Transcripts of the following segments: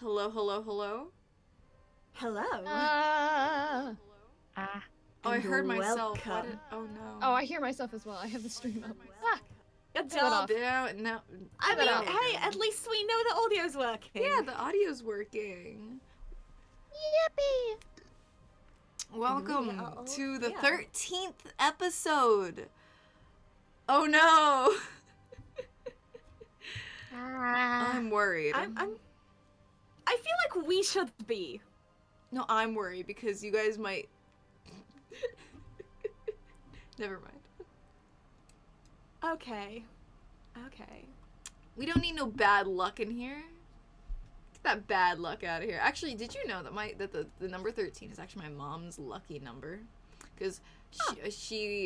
Hello, hello, hello. Hello. Ah. Oh, I And heard myself. What? welcome. Oh no. Oh, I hear myself as well. I have the stream up. Ah, Good turn that job. off. Yeah, no. I Turn that mean, off. hey, at least we know the audio's working. Yeah, the audio's working. Yippee! Welcome to the yeah. 13th episode. Oh no. I'm worried. I feel like we should be. No, I'm worried because you guys might. Never mind. Okay. We don't need no bad luck in here. Get that bad luck out of here. Actually, did you know that the number 13 is actually my mom's lucky number? Because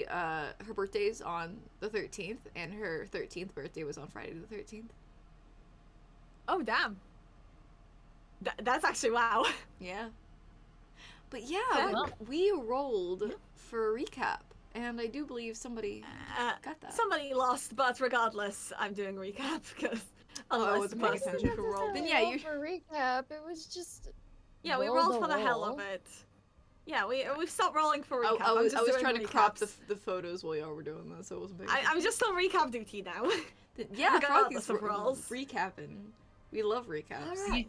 her birthday's on the 13th, and her 13th birthday was on Friday the 13th. Oh, damn. That's actually wow. Yeah. But yeah, we rolled for a recap, and I do believe somebody got that. Somebody lost, but regardless, I'm doing recap because I unless wasn't the paying person attention. who rolled. Then yeah, you. For recap, it was just. Yeah, we roll rolled the for the hell roll. of it. Yeah, we've stopped rolling for recap. I was I'm just trying doing to crop recaps. the photos while y'all were doing this, so I wasn't paying I'm just on recap duty now. Yeah, regardless Froggy's of rolls. recapping. We love recaps. Alright.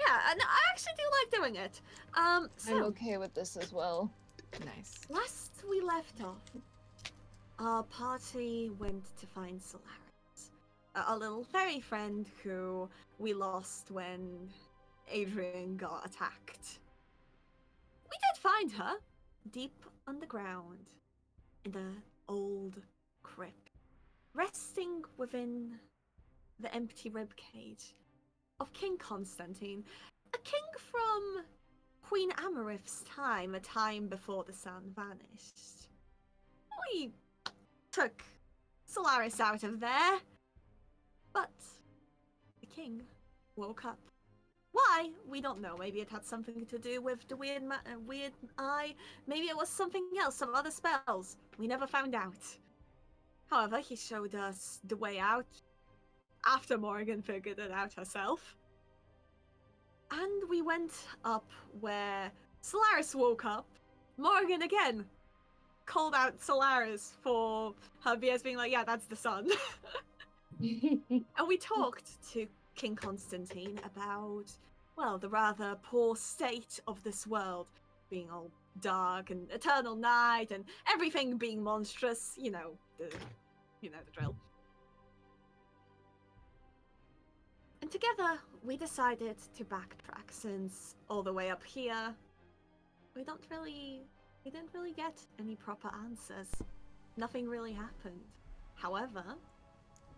Yeah, and I actually do like doing it. So I'm okay with this as well. Nice. last we left off, our party went to find Solaris, our little fairy friend who we lost when Adrian got attacked. We did find her deep underground in the old crypt, resting within the empty ribcage of King Constantine, a king from Queen Amarith's time, a time before the sun vanished. We took Solaris out of there, but the king woke up. Why? We don't know. Maybe it had something to do with the weird eye. Maybe it was something else, some other spells. We never found out. However, he showed us the way out after Morgan figured it out herself. And we went up where Solaris woke up. Morgan again called out Solaris for her BS being like, yeah, that's the sun. And we talked to King Constantine about, well, the rather poor state of this world, being all dark and eternal night and everything being monstrous, you know the drill. And together, we decided to backtrack since all the way up here, we didn't really get any proper answers. Nothing really happened. However,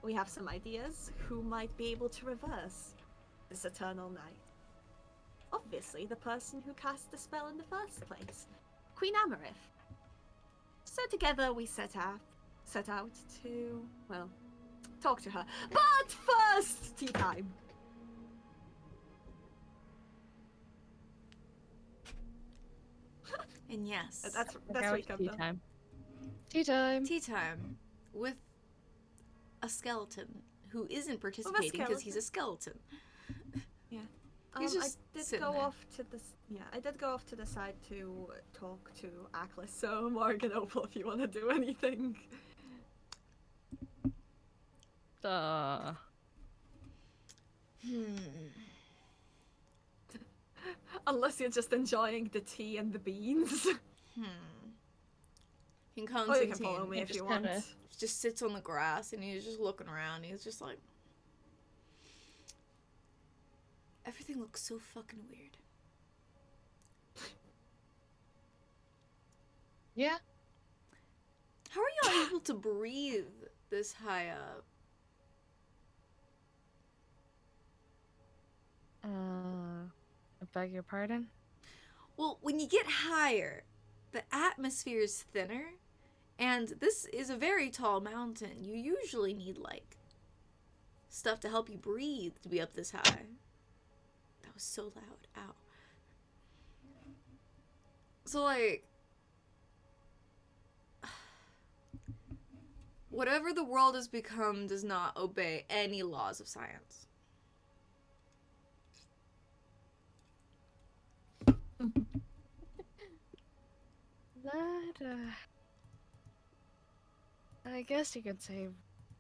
we have some ideas who might be able to reverse this eternal night. Obviously, the person who cast the spell in the first place, Queen Amarith. So together we set out to, well, talk to her. But first, tea time. And yes, That's Now what it's tea done. time. Tea time. tea time with a skeleton who isn't participating because he's a skeleton. Yeah. He's I just did sitting go there. off to the I did go off to the side to talk to Aklis. So Morgan, Opal, if you want to do anything. Unless you're just enjoying the tea and the beans. King Or you Constantine can follow me if just you want. kinda- just sits on the grass and he's just looking around. He's just like, everything looks so fucking weird. Yeah. How are y'all able to breathe this high up? I beg your pardon? Well, when you get higher, the atmosphere is thinner, and this is a very tall mountain. You usually need, like, stuff to help you breathe to be up this high. That was so loud. Ow. So, like, whatever the world has become does not obey any laws of science. That, I guess you could say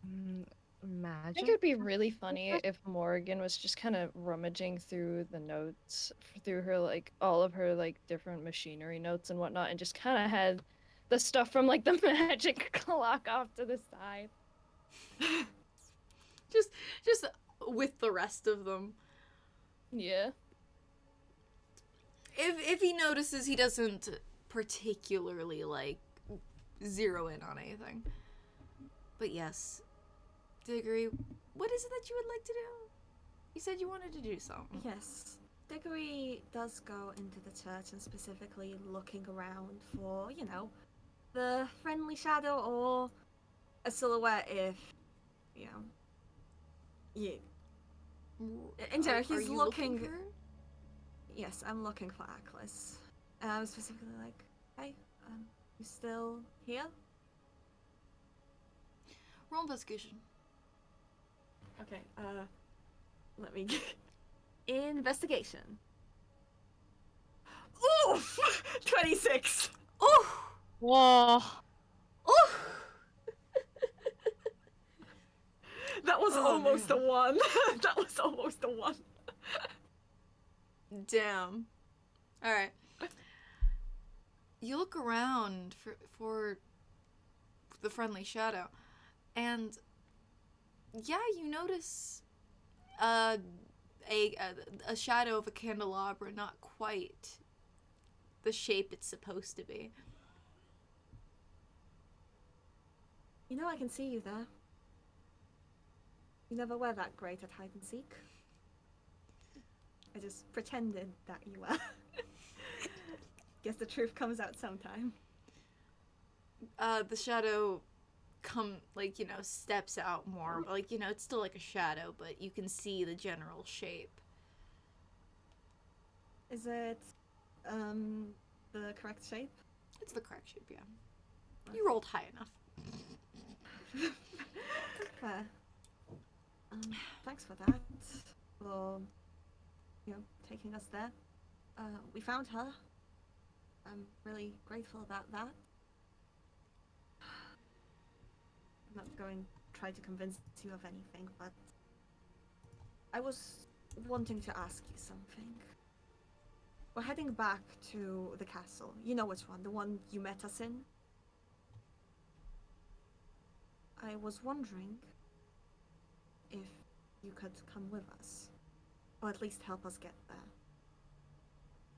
I magic. think it'd be really funny if Morgan was just kind of rummaging through the notes, through her like all of her like different machinery notes and whatnot, and just kind of had the stuff from like the magic clock off to the side. just with the rest of them. Yeah. If he notices, he doesn't particularly like zero in on anything. But yes, Diggory, what is it that you would like to do? You said you wanted to do something. Yes. Diggory does go into the church and specifically looking around for, you know, the friendly shadow or a silhouette if, you know, you. In general, Are he's you looking. for her? Yes, I'm looking for Aklis. I'm specifically like, hey, you still here? Roll investigation. Okay, let me investigation. Oof! 26! Oh! Whoa. Oh! That was Oh, almost man. a 1. That was almost a 1. Damn. Alright. You look around for the friendly shadow, and yeah, you notice a shadow of a candelabra, not quite the shape it's supposed to be. You know I can see you there. You never were that great at hide and seek. I just pretended that you were. Guess the truth comes out sometime. The shadow steps out more, but it's still like a shadow, but you can see the general shape. Is it, the correct shape? It's the correct shape, yeah. You rolled high enough. Fair. Thanks for that. For, you know, taking us there. We found her. I'm really grateful about that. I'm not going to try to convince you of anything, but I was wanting to ask you something. We're heading back to the castle. You know which one, the one you met us in? I was wondering if you could come with us, or at least help us get there.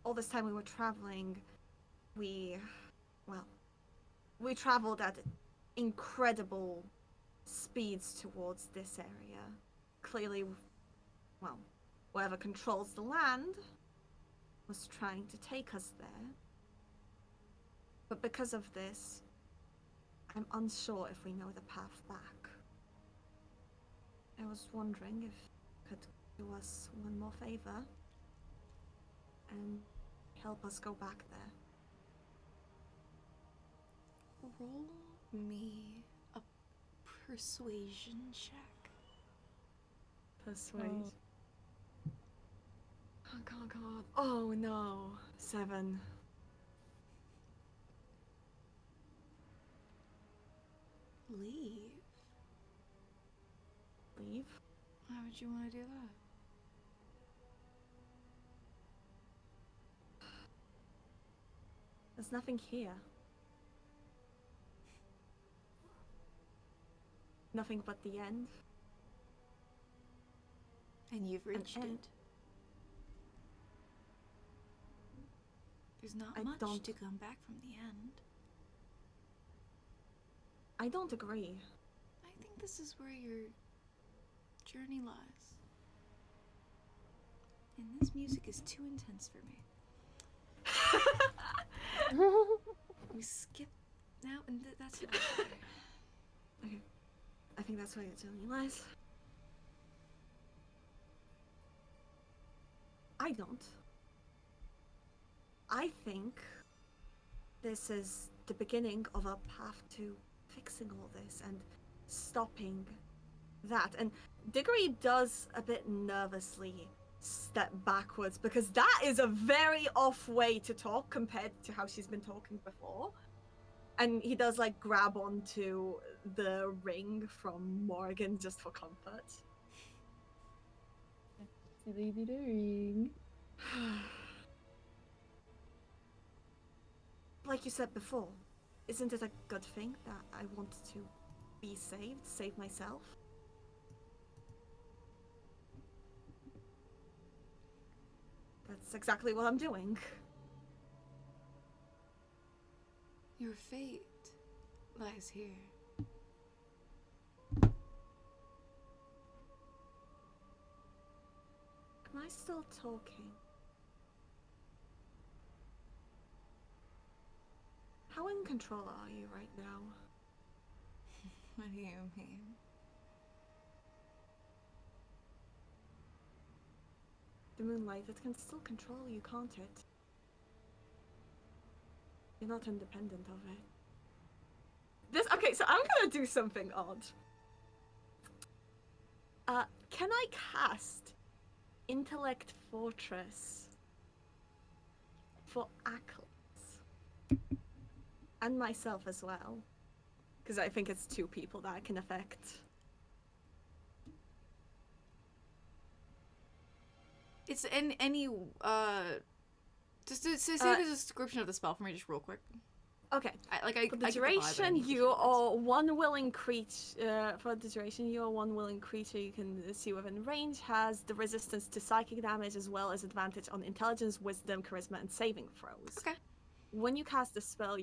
All this time we were traveling, we traveled at incredible speeds towards this area. Clearly, well, whoever controls the land was trying to take us there. But because of this, I'm unsure if we know the path back. I was wondering if you could do us one more favor and help us go back there. Roll me a persuasion check. Persuade. Oh god. Oh no. 7. Leave? Leave? Why would you want to do that? There's nothing here. Nothing but the end. And you've reached end. it. There's not I much don't- to come back from the end. I don't agree. I think this is where your journey lies. And this music is too intense for me. We skip now, and that's it. Okay. I think that's where your journey lies. I don't. I think this is the beginning of a path to fixing all this and stopping that. And Diggory does a bit nervously step backwards because that is a very off way to talk compared to how she's been talking before. And he does like grab onto the ring from Morgan just for comfort. Lady the ring. Like you said before, isn't it a good thing that I want to be saved, save myself? That's exactly what I'm doing. Your fate lies here. Am I still talking? How in control are you right now? What do you mean? The moonlight, it can still control you, can't it? You're not independent of it. Okay, so I'm gonna do something odd. Can I cast Intellect Fortress for Ackles? And myself as well. Because I think it's 2 people that I can affect. It's in any just say the description of the spell for me just real quick. Okay. For the I get duration, vibe, I need to you hear this. are one willing creature. For the duration, you are one willing creature you can see within range has the resistance to psychic damage as well as advantage on intelligence, wisdom, charisma, and saving throws. Okay. When you cast a spell,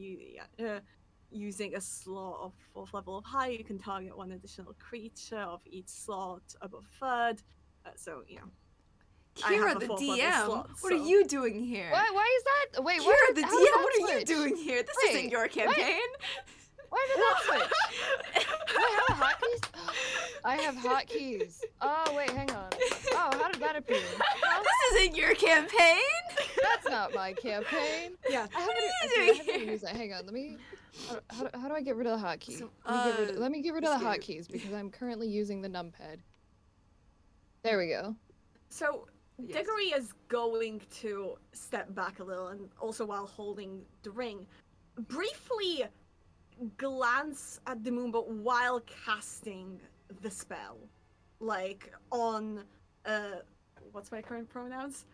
using a slot of 4th level of high, you can target one additional creature of each slot above 3rd. So I Kira, have a the 4th level DM, slot, what are so- you doing here? Why is that? Wait, Kira, the how did DM, that what are you switch? doing here? This isn't Wait, your campaign. Why did that switch? Do I have hotkeys? I have hotkeys. Oh wait, hang on. Oh, how did that appear? Huh? This isn't your campaign. That's not my campaign. Yeah. I haven't, are you I doing haven't here? used that. Hang on, let me. How do I get rid of the hotkey? So, let me get rid of the escape. hotkeys because I'm currently using the numpad. There we go. So Yes. Diggory is going to step back a little, and also while holding the ring, briefly glance at the moon, but while casting the spell, like on what's my current pronouns?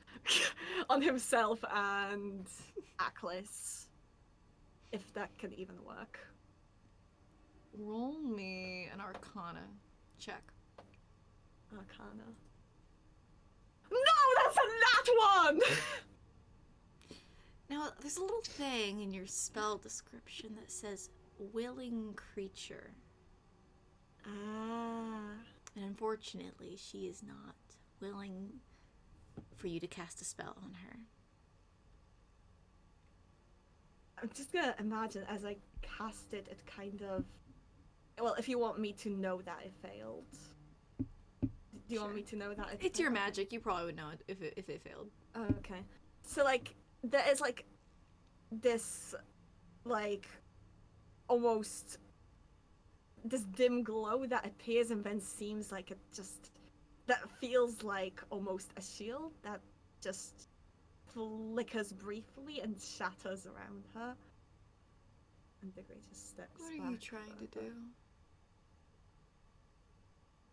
On himself and Ackles, if that can even work. Roll me an Arcana check. Arcana. No, that's a nat one. Now, there's a little thing in your spell description that says willing creature. Ah. And unfortunately, she is not willing for you to cast a spell on her. I'm just gonna imagine as I cast it, it kind of. Well, if you want me to know that it failed. Do you want me to know that it It's your failed? magic. You probably would know it if it failed. Oh, okay. So, like, there is, like, this, like, almost. This dim glow that appears and then seems like it just. That feels like almost a shield that just flickers briefly and shatters around her. And Diggory just steps What back. are you trying to do?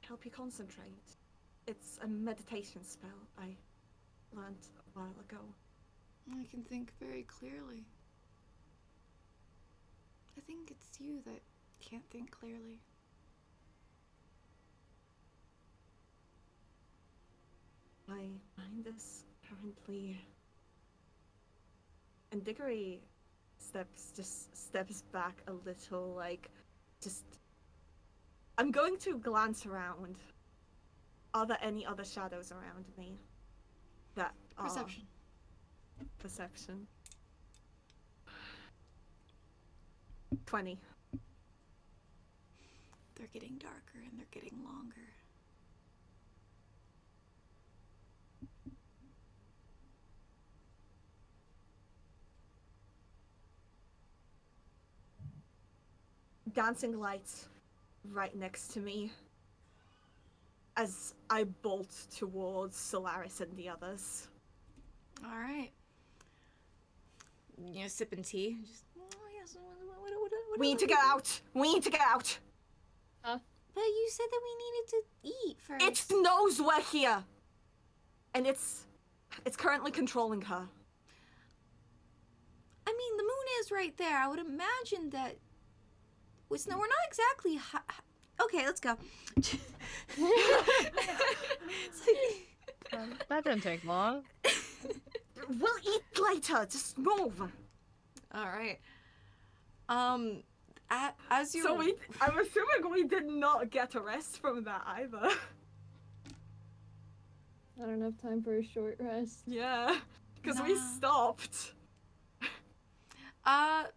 Help you concentrate. It's a meditation spell I learned a while ago. I can think very clearly. I think it's you that can't think clearly. My mind is currently. And Diggory steps back a little, like, just. I'm going to glance around. Are there any other shadows around me? That are Perception. Perception. 20. They're getting darker and they're getting longer. Dancing lights right next to me. as I bolt towards Solaris and the others. All right. You know, sipping tea. Just, oh, yes. What We need to get out. We need to get out. But you said that we needed to eat first. It knows we're here, and it's currently controlling her. I mean, the moon is right there. I would imagine that. We're not exactly. Okay, let's go. It's like... That didn't take long. We'll eat later. Just move. All right. As you. So I'm assuming we did not get a rest from that either. Not enough time for a short rest. Yeah, because we stopped. I'll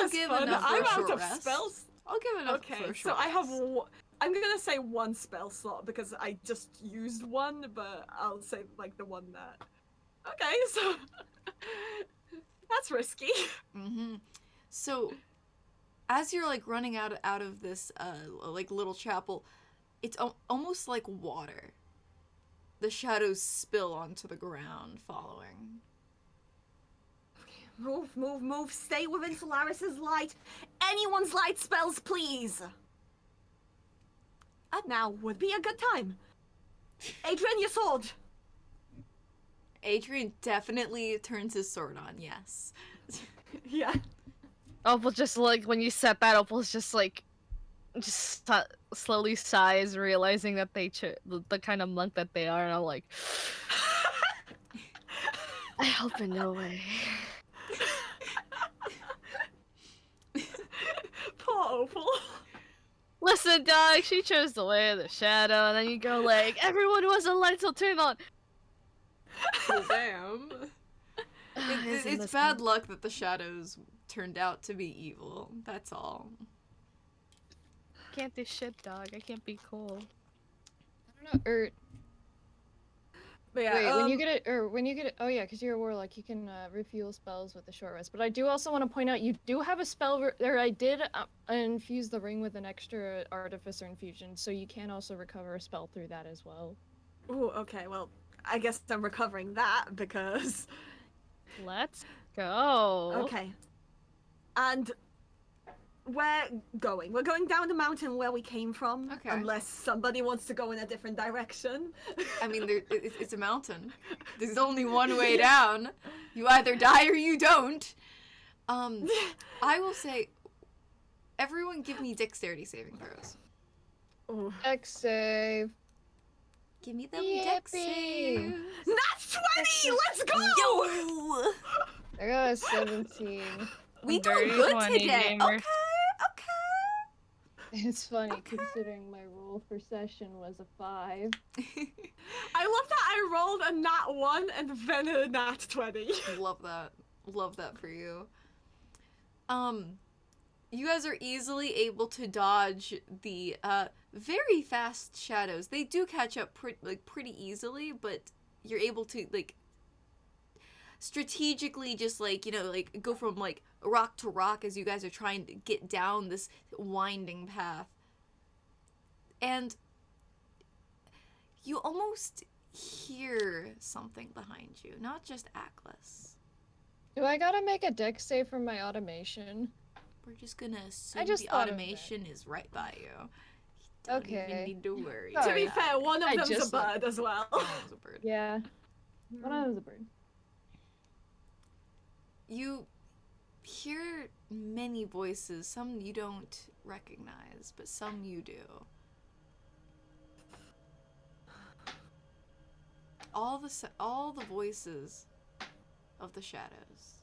give fun. enough for I'm a short out of rest. spells. I'll give enough for Okay, a so short I have. rest. I'm gonna say one spell slot because I just used one, but I'll say like the one that. Okay, so that's risky. Mm-hmm. So, as you're like running out of this like little chapel, it's almost like water. The shadows spill onto the ground, following. Move, move, move. Stay within Solaris's light. Anyone's light spells, please. Now would be a good time. Adrian, your sword. Adrian definitely turns his sword on. Yes. Yeah. Opal just like when you said that, Opal's just like, slowly sighs, realizing that the kind of monk that they are, and I'm like, I hope in no way. Poor Opal. Listen, dog, she chose the way of the shadow, and then you go like, everyone who has a light will turn on. Damn. It's bad luck that the shadows turned out to be evil. That's all. Can't do shit, dog. I can't be cool. I don't know, But yeah, wait, when you get it, oh yeah, because you're a warlock, you can refuel spells with a short rest. But I do also want to point out, you do have a spell, I did infuse the ring with an extra artificer infusion, so you can also recover a spell through that as well. Ooh, okay, well, I guess I'm recovering that because... Let's go. Okay. And we're going down the mountain where we came from. Okay. Unless somebody wants to go in a different direction. I mean, it's a mountain. There's only one way down. You either die or you don't. I will say, everyone give me dexterity saving throws. Ooh. Dex save. Give me them Yippee. dex saves. That's 20! Let's go! Yo! I got a 17. We Dirty doing good 20, today. gamer. Okay. It's funny, Okay. considering my roll for session was a 5. I love that I rolled a nat 1 and then a nat 20. Love that. Love that for you. You guys are easily able to dodge the very fast shadows. They do catch up pretty easily, but you're able to like strategically just like, you know, like go from like rock to rock as you guys are trying to get down this winding path. And you almost hear something behind you, not just Atlas. Do I gotta make a dex save from my automation? We're just gonna assume just the thought of automation is right by you. You don't even Okay. need to worry. To Sorry. be fair, one of I them's a just- bird as well. Oh, it was a bird. Yeah. One of them's a bird. You hear many voices. Some you don't recognize, but some you do. All the voices of the shadows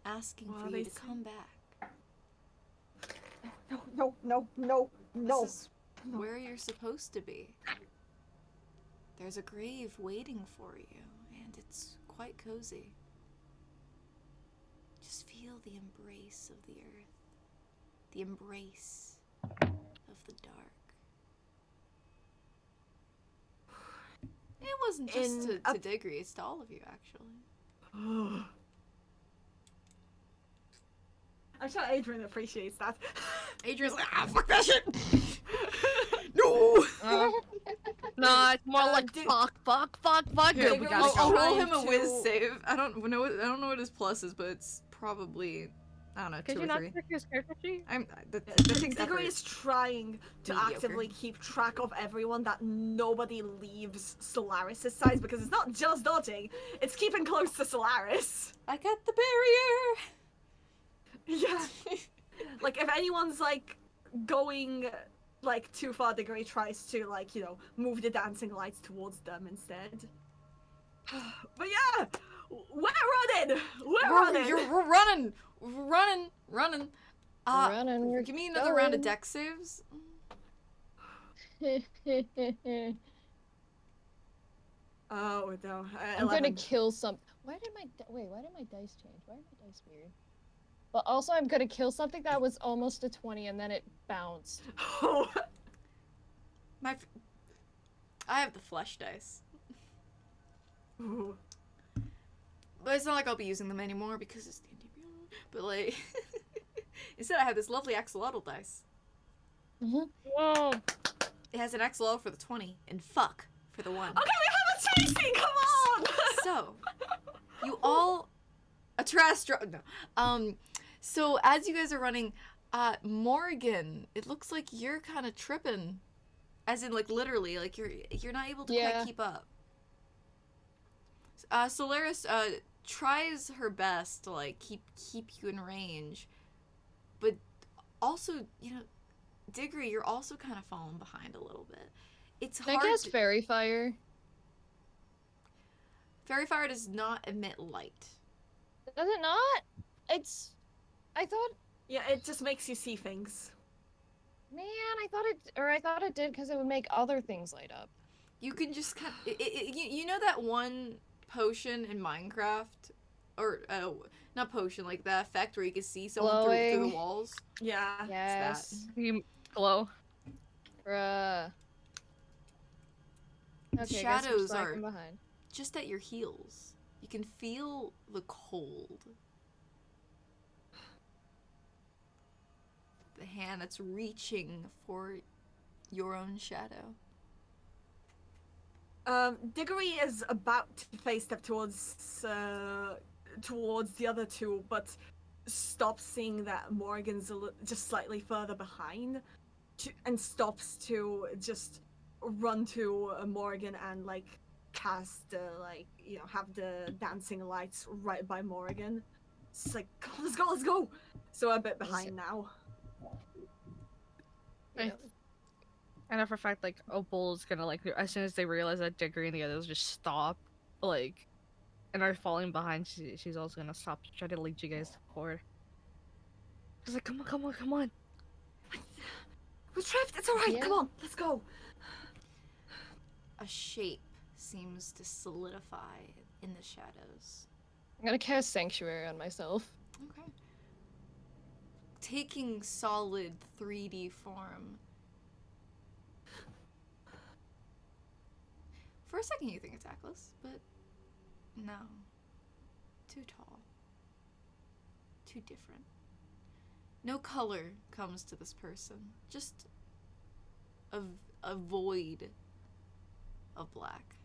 asking What for are you they to saying? come back. No. This is where you're supposed to be. There's a grave waiting for you, and it's quite cozy. Just feel the embrace of the earth, the embrace of the dark. It wasn't just to Diggory, it's to all of you, actually. I'm sure Adrian appreciates that. Adrian's like, fuck that shit! No! Nah, it's more like dude. fuck. Here, Good, we gotta I'll go. roll him a Trying whiz to- save. I don't know what his plus is, but it's probably, I don't know, Could 2 you or not 3. check your character sheet? That takes effort. Diggory is trying to Mediocre. actively keep track of everyone that nobody leaves Solaris' side because it's not just dodging, it's keeping close to Solaris. I got the barrier. Yeah. Like if anyone's like going like too far, Diggory tries to like, you know, move the dancing lights towards them instead. But yeah, we're running. We're running. We're running. Running. Running, we're Give me another round of going. deck saves. Oh no. I'm gonna 11. kill some. Why did my dice change? Why are my dice weird? But also, I'm gonna kill something that was almost a 20 and then it bounced. Oh. I have the flesh dice, Ooh. but it's not like I'll be using them anymore because it's D&D Beyond. But like, instead I have this lovely axolotl dice. Whoa. It has an axolotl for the 20 and fuck for the 1. Okay, we have a chasing. Come on. So, you all a trash drop. No. So as you guys are running, Morgan, it looks like you're kind of tripping, as in like literally, like you're not able to quite keep up. Solaris tries her best to like keep you in range, but also, you know, Diggory, you're also kind of falling behind a little bit. It's hard. I guess fairy fire. Fairy fire does not emit light. Does it not? It's. I thought. Yeah, it just makes you see things. Man, I thought it did because it would make other things light up. You can just kind of, you know that one potion in Minecraft, or not potion, like that effect where you can see someone through the Glowing. walls. Yeah. Yes. You glow. Bruh. Okay, guess I'm shadows slacking are- behind. Just at your heels, you can feel the cold. The hand that's reaching for your own shadow. Diggory is about to face step towards the other two, but stops seeing that Morgan's just slightly further behind, and stops to just run to Morgan and like cast like, you know, have the dancing lights right by Morgan. It's like, "Come on, let's go. So a bit behind now. Hey. I know for a fact, like, Opal's gonna, like, as soon as they realize that Diggory and the others just stop, like, and are falling behind, she's also gonna stop to try to lead you guys forward. She's like, come on. We're trapped. It's alright. Yeah. Come on, let's go. A shape seems to solidify in the shadows. I'm gonna cast Sanctuary on myself. Okay. Taking solid 3D form. For a second you think it's Atlas, but no. Too tall. Too different. No color comes to this person. Just a void of black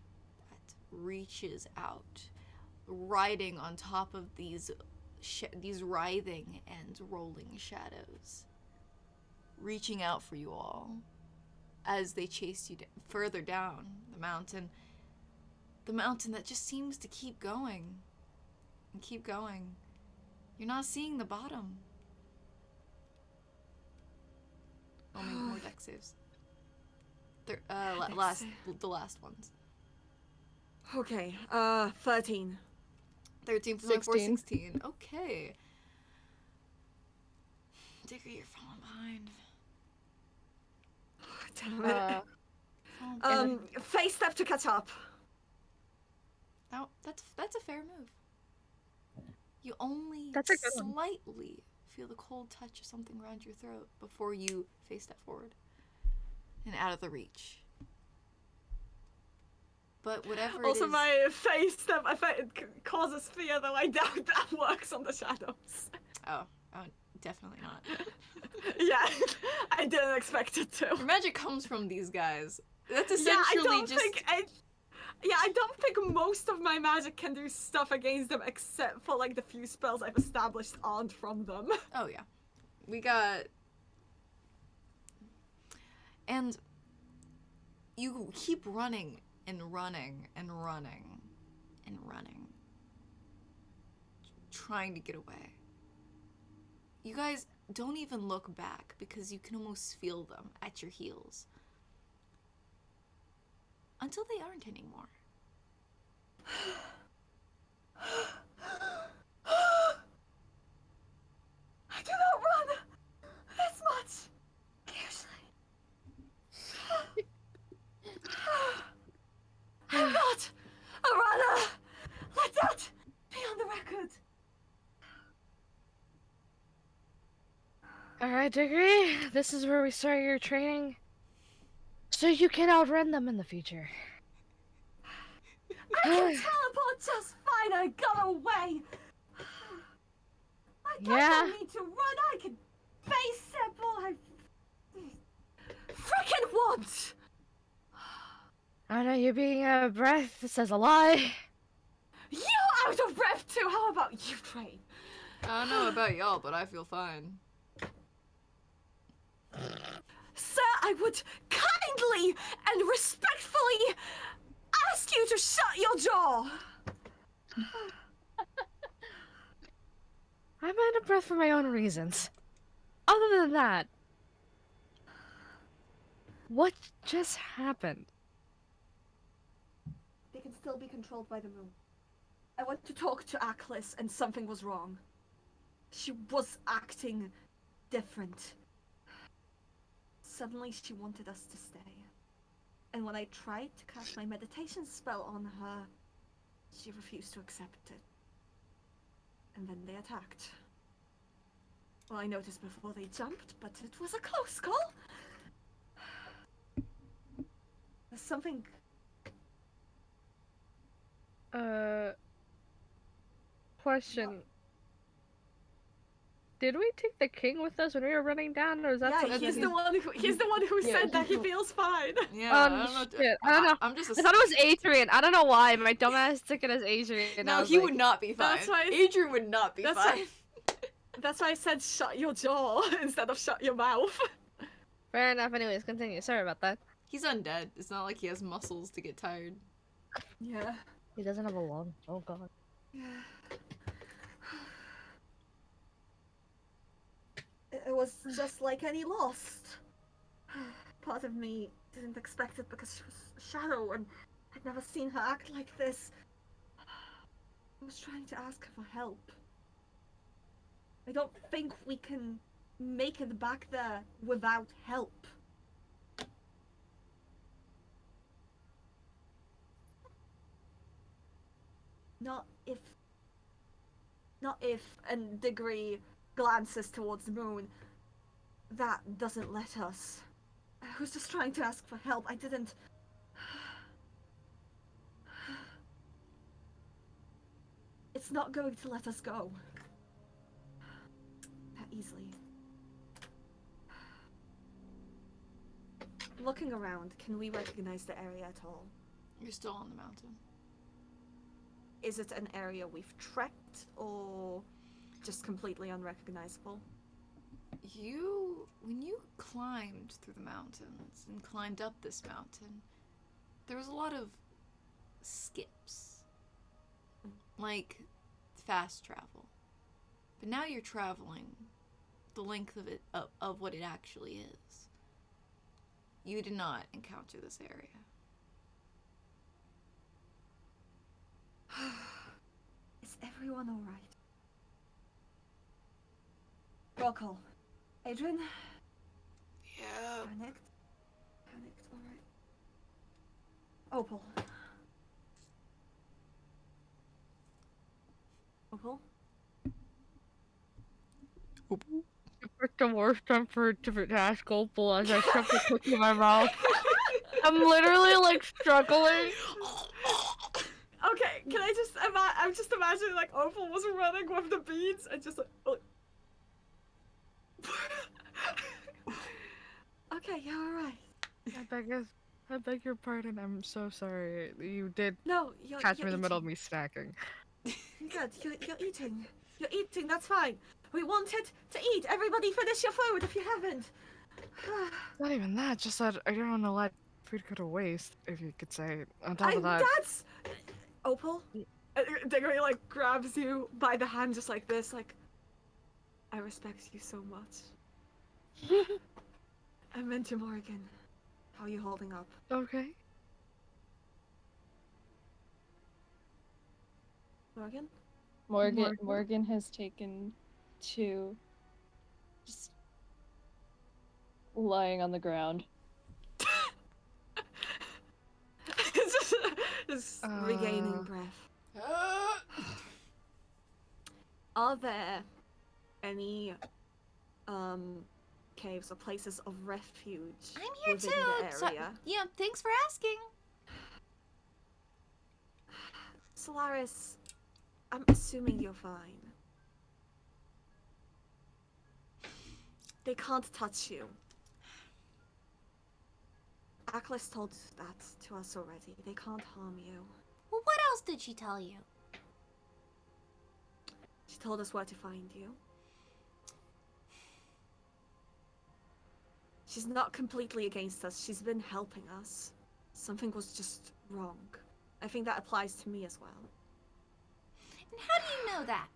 that reaches out, riding on top of these writhing and rolling shadows, reaching out for you all as they chase you further down the mountain that just seems to keep going and keep going. You're not seeing the bottom. Only more deck saves. The last ones. Okay. 13. 13 for 16. 16. Okay. Diggory, you're falling behind. Damn it. Falling Face step to catch up. Now, that's a fair move. You only That's a good one. slightly feel the cold touch of something around your throat before you face step forward and out of the reach. But whatever Also, it is, my face step effect causes fear, though I doubt that works on the shadows. Definitely not. Yeah, I didn't expect it to. Your magic comes from these guys. That's Yeah, I essentially don't just. think I don't think most of my magic can do stuff against them except for like the few spells I've established aren't from them. Oh yeah, we got. And you keep running and running and running and running, trying to get away. You guys don't even look back because you can almost feel them at your heels. Until they aren't anymore. I do not run as much usually. I'm not a runner. Let that be on the record. Alright, Degree, this is where we start your training. So you can outrun them in the future. I can teleport just fine. I got away. I don't need to run. I can face step all I freaking want. I know you're being out of breath. This says a lie. You out of breath too. How about you, Train? I don't know about y'all, but I feel fine. Sir, I would kindly and respectfully ask you to shut your jaw. I'm out of breath for my own reasons. Other than that, what just happened? They can still be controlled by the moon. I went to talk to Aklis and something was wrong. She was acting different. Suddenly she wanted us to stay. And when I tried to cast my meditation spell on her, she refused to accept it. And then they attacked. Well, I noticed before they jumped, but it was a close call. There's something... Question. Did we take the king with us when we were running down, or is that Yeah, something he's that the one who Yeah, said that he he's the- feels fine. Yeah, I don't know. shit. I don't know. I'm just. I thought it was Adrian. I don't know why. My dumbass took it as Adrian. and I No, was he like, would not be fine. That's why Adrian would not be that's fine. That's why I said shut your jaw instead of shut your mouth. Fair enough. Anyways, continue. Sorry about that. He's undead. It's not like he has muscles to get tired. Yeah. He doesn't have a lung. Oh god. It was just like any lost. Part of me didn't expect it because she was a shadow and I'd never seen her act like this. I was trying to ask her for help. I don't think we can make it back there without help. Not if, and Degree glances towards the moon. That doesn't let us. I was just trying to ask for help. I didn't... It's not going to let us go. That easily. Looking around, can we recognize the area at all? You're still on the mountain. Is it an area we've trekked, or just completely unrecognizable? When you climbed through the mountains and climbed up this mountain, there was a lot of skips. Like fast travel. But now you're traveling the length of it, of what it actually is. You did not encounter this area. Is everyone alright? Roll call. Adrian? Yeah. Panicked? Alright. Opal. Opal? I picked the worst time for it to ask Opal as I shoved the cookie in my mouth. I'm literally like struggling. Okay, can I just I'm just imagining like Opal was running with the beads and just like Okay, you're alright. I beg your pardon. I'm so sorry. You did No, you're catch me you're in the middle of eating. me snacking. Good. You're eating. You're eating. That's fine. We wanted to eat. Everybody, finish your food if you haven't. Not even that. Just that I don't want to let food go to waste. If you could say. On top of that. That's Opal. Diggory like grabs you by the hand just like this, like. I respect you so much. I meant to Morgan. How are you holding up? Okay. Morgan? Morgan has taken to just lying on the ground. just regaining breath. Are there any caves or places of refuge I'm here within too. the So, area? yeah, thanks for asking. Solaris, I'm assuming you're fine. They can't touch you. Aklis told that to us already. They can't harm you. Well, what else did she tell you? She told us where to find you. She's not completely against us. She's been helping us. Something was just wrong. I think that applies to me as well. And how do you know that?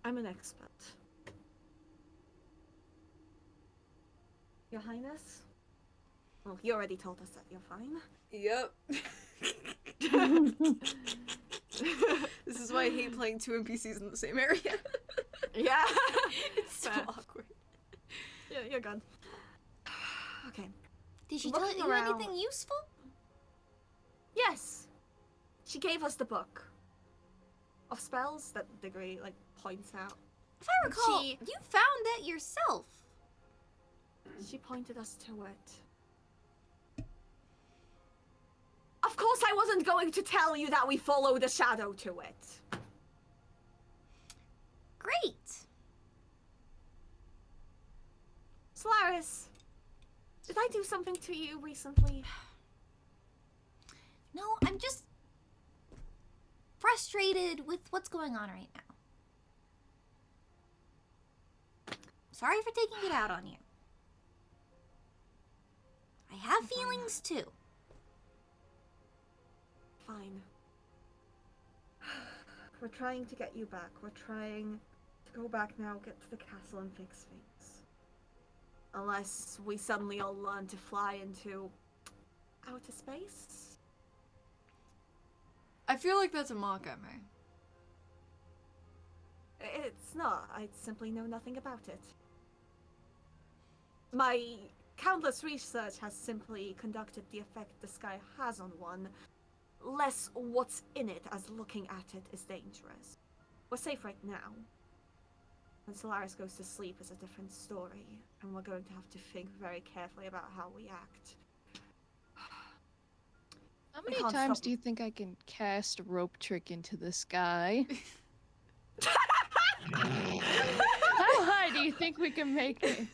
I'm an expert. Your Highness? Well, you already told us that you're fine. Yep. This is why I hate playing two NPCs in the same area. Yeah. It's so Fair. awkward. Yeah, you're good. Okay. Did she tell Looking you around- anything useful? Yes. She gave us the book of spells that Diggory like points out. If I recall, She- you found it yourself. She pointed us to it. Of course I wasn't going to tell you that we follow the shadow to it. Great. Solaris, did I do something to you recently? No, I'm just frustrated with what's going on right now. Sorry for taking it out on you. I have feelings too. Fine. We're trying to get you back. We're trying to go back now, get to the castle and fix things. Unless we suddenly all learn to fly into outer space. I feel like that's a mock at me. It's not. I simply know nothing about it. My countless research has simply conducted the effect the sky has on one, less what's in it, as looking at it is dangerous. We're safe right now. When Solaris goes to sleep is a different story, and we're going to have to think very carefully about how we act. How We many can't times stop- do you think I can cast rope trick into the sky? How high do you think we can make it?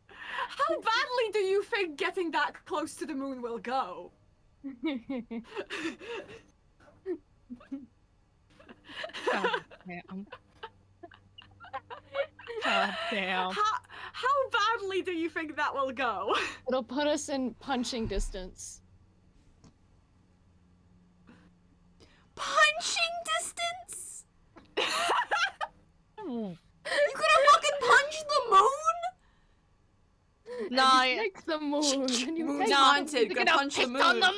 How badly do you think getting that close to the moon will go? God damn. God damn. How badly do you think that will go? It'll put us in punching distance. Punching distance? Hmm. You could have fucking punched the moon? Nah, I just like the moon. And you Moon's make haunted, something go to punch the piss on moon.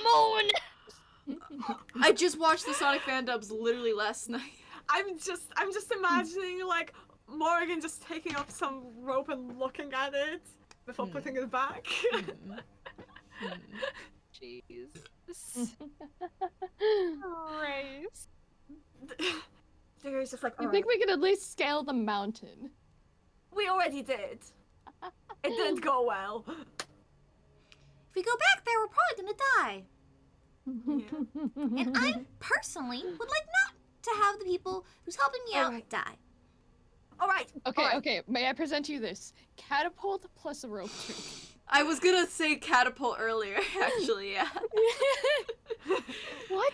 the moon. I just watched the Sonic fan dubs literally last night. I'm just imagining like Morgan just taking up some rope and looking at it before putting it back. Jesus. Christ. Diggory's just like, You "Alright, think we could at least scale the mountain? we already did. It didn't go well. If we go back there, we're probably gonna die. And I personally would like not to have the people who's helping me out Alright. die. All right. Okay, all right. okay. May I present you this? Catapult plus a rope trick. I was gonna say catapult earlier, actually, yeah. What?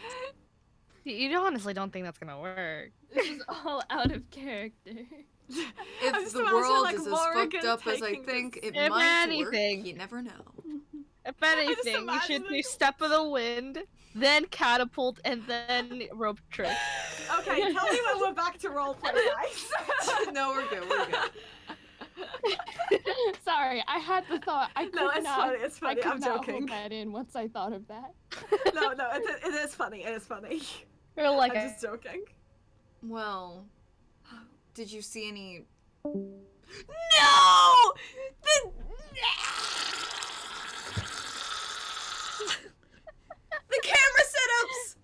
You honestly don't think that's gonna work? This is all out of character. If just the imagining, world like, is as Morgan fucked up as I taking think, this- it If might anything. work. You never know. If anything, you should imagine, do like- step of the wind, then catapult, and then rope trick. Okay, tell me when we're back to roleplay, guys. No, we're good. We're good. Sorry, I had the thought. I could No, it's not. funny. It's I funny. could I'm not joking. hold that in once I thought of that. No, it is funny. It is funny. You're like, I'm just joking. Well, did you see any? No! The camera setups.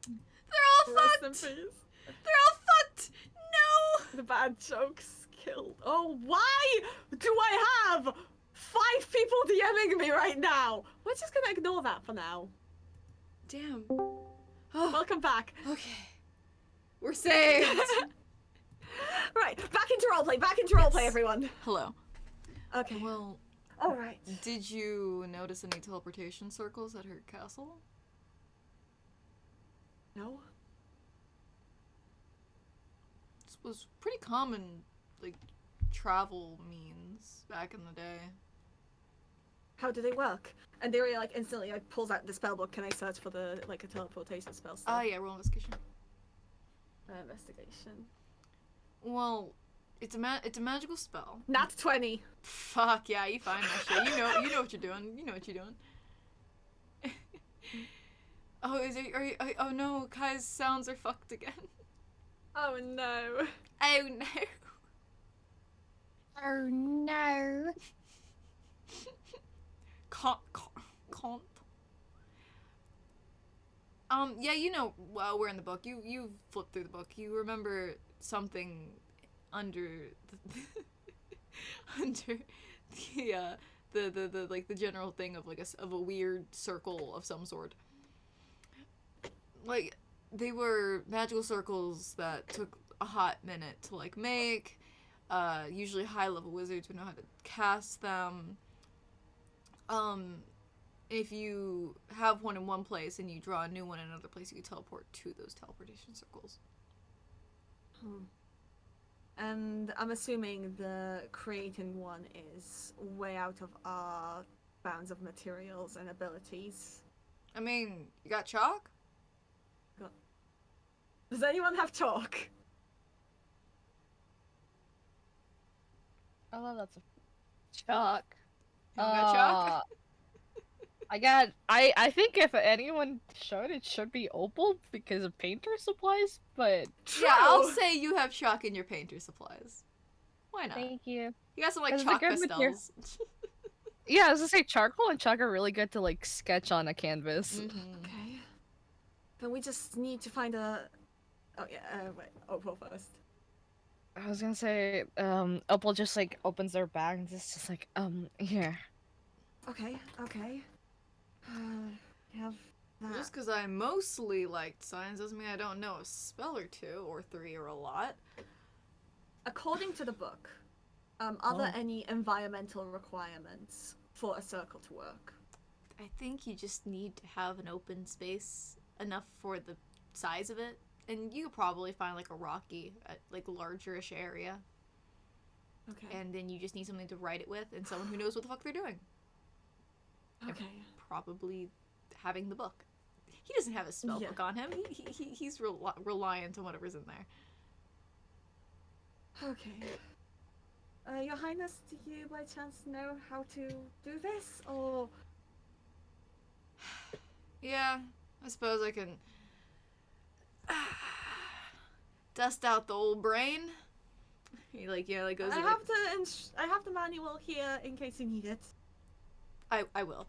They're all Rest in fucked. peace. They're all fucked. No. The bad jokes killed. Oh, why do I have 5 people DMing me right now? We're just gonna ignore that for now. Damn. Oh, Welcome back. okay. We're saved. Right, back into roleplay. Back into roleplay, Yes. everyone. Hello. Okay. Well, All right. did you notice any teleportation circles at her castle? No. This was pretty common, like, travel means back in the day. How do they work? And they were like instantly like pulls out the spell book. Can I search for the like a teleportation spell? Ah, yeah, roll investigation. Investigation. Well, it's a magical spell. Nat 20. Fuck yeah, you find that shit. You know what you're doing. You know what you're doing. Oh, oh no, Kai's sounds are fucked again. Oh no. Oh no. Oh no. Can't. Yeah, you know, well, we're in the book. You flip through the book. You remember something under the under the like the general thing of like of a weird circle of some sort. Like they were magical circles that took a hot minute to like make. Usually high level wizards would know how to cast them. If you have one in one place and you draw a new one in another place, you can teleport to those teleportation circles. And I'm assuming the creating one is way out of our bounds of materials and abilities. I mean, you got chalk? Does anyone have chalk? oh, that's a Chalk. You don't got chalk? I think if anyone should, it should be Opal because of painter supplies, but Yeah, I'll True. say you have chalk in your painter supplies. Why not? thank you. You got some like That's a chalk good material. pastels. Yeah, I was gonna say charcoal and chalk are really good to like sketch on a canvas. Mhm. Okay. Then we just need to find a. Oh yeah. Wait. Opal first. I was gonna say, Opal just like opens their bag and it's just like, here. Okay. Okay. We have that. Just because I mostly liked science doesn't mean I don't know a spell or two or three or a lot. According to the book, are there Oh. any environmental requirements for a circle to work? I think you just need to have an open space enough for the size of it, and you could probably find like a rocky, like larger-ish area, Okay. and then you just need something to write it with and someone who knows what the fuck they're doing. Okay. Probably having the book. He doesn't have a spell Yeah. book on him. He's reliant on whatever's in there. Okay. Your Highness, do you by chance know how to do this, or Yeah, I suppose I can dust out the old brain. He like goes. I to, have I have the manual here in case you need it. I will.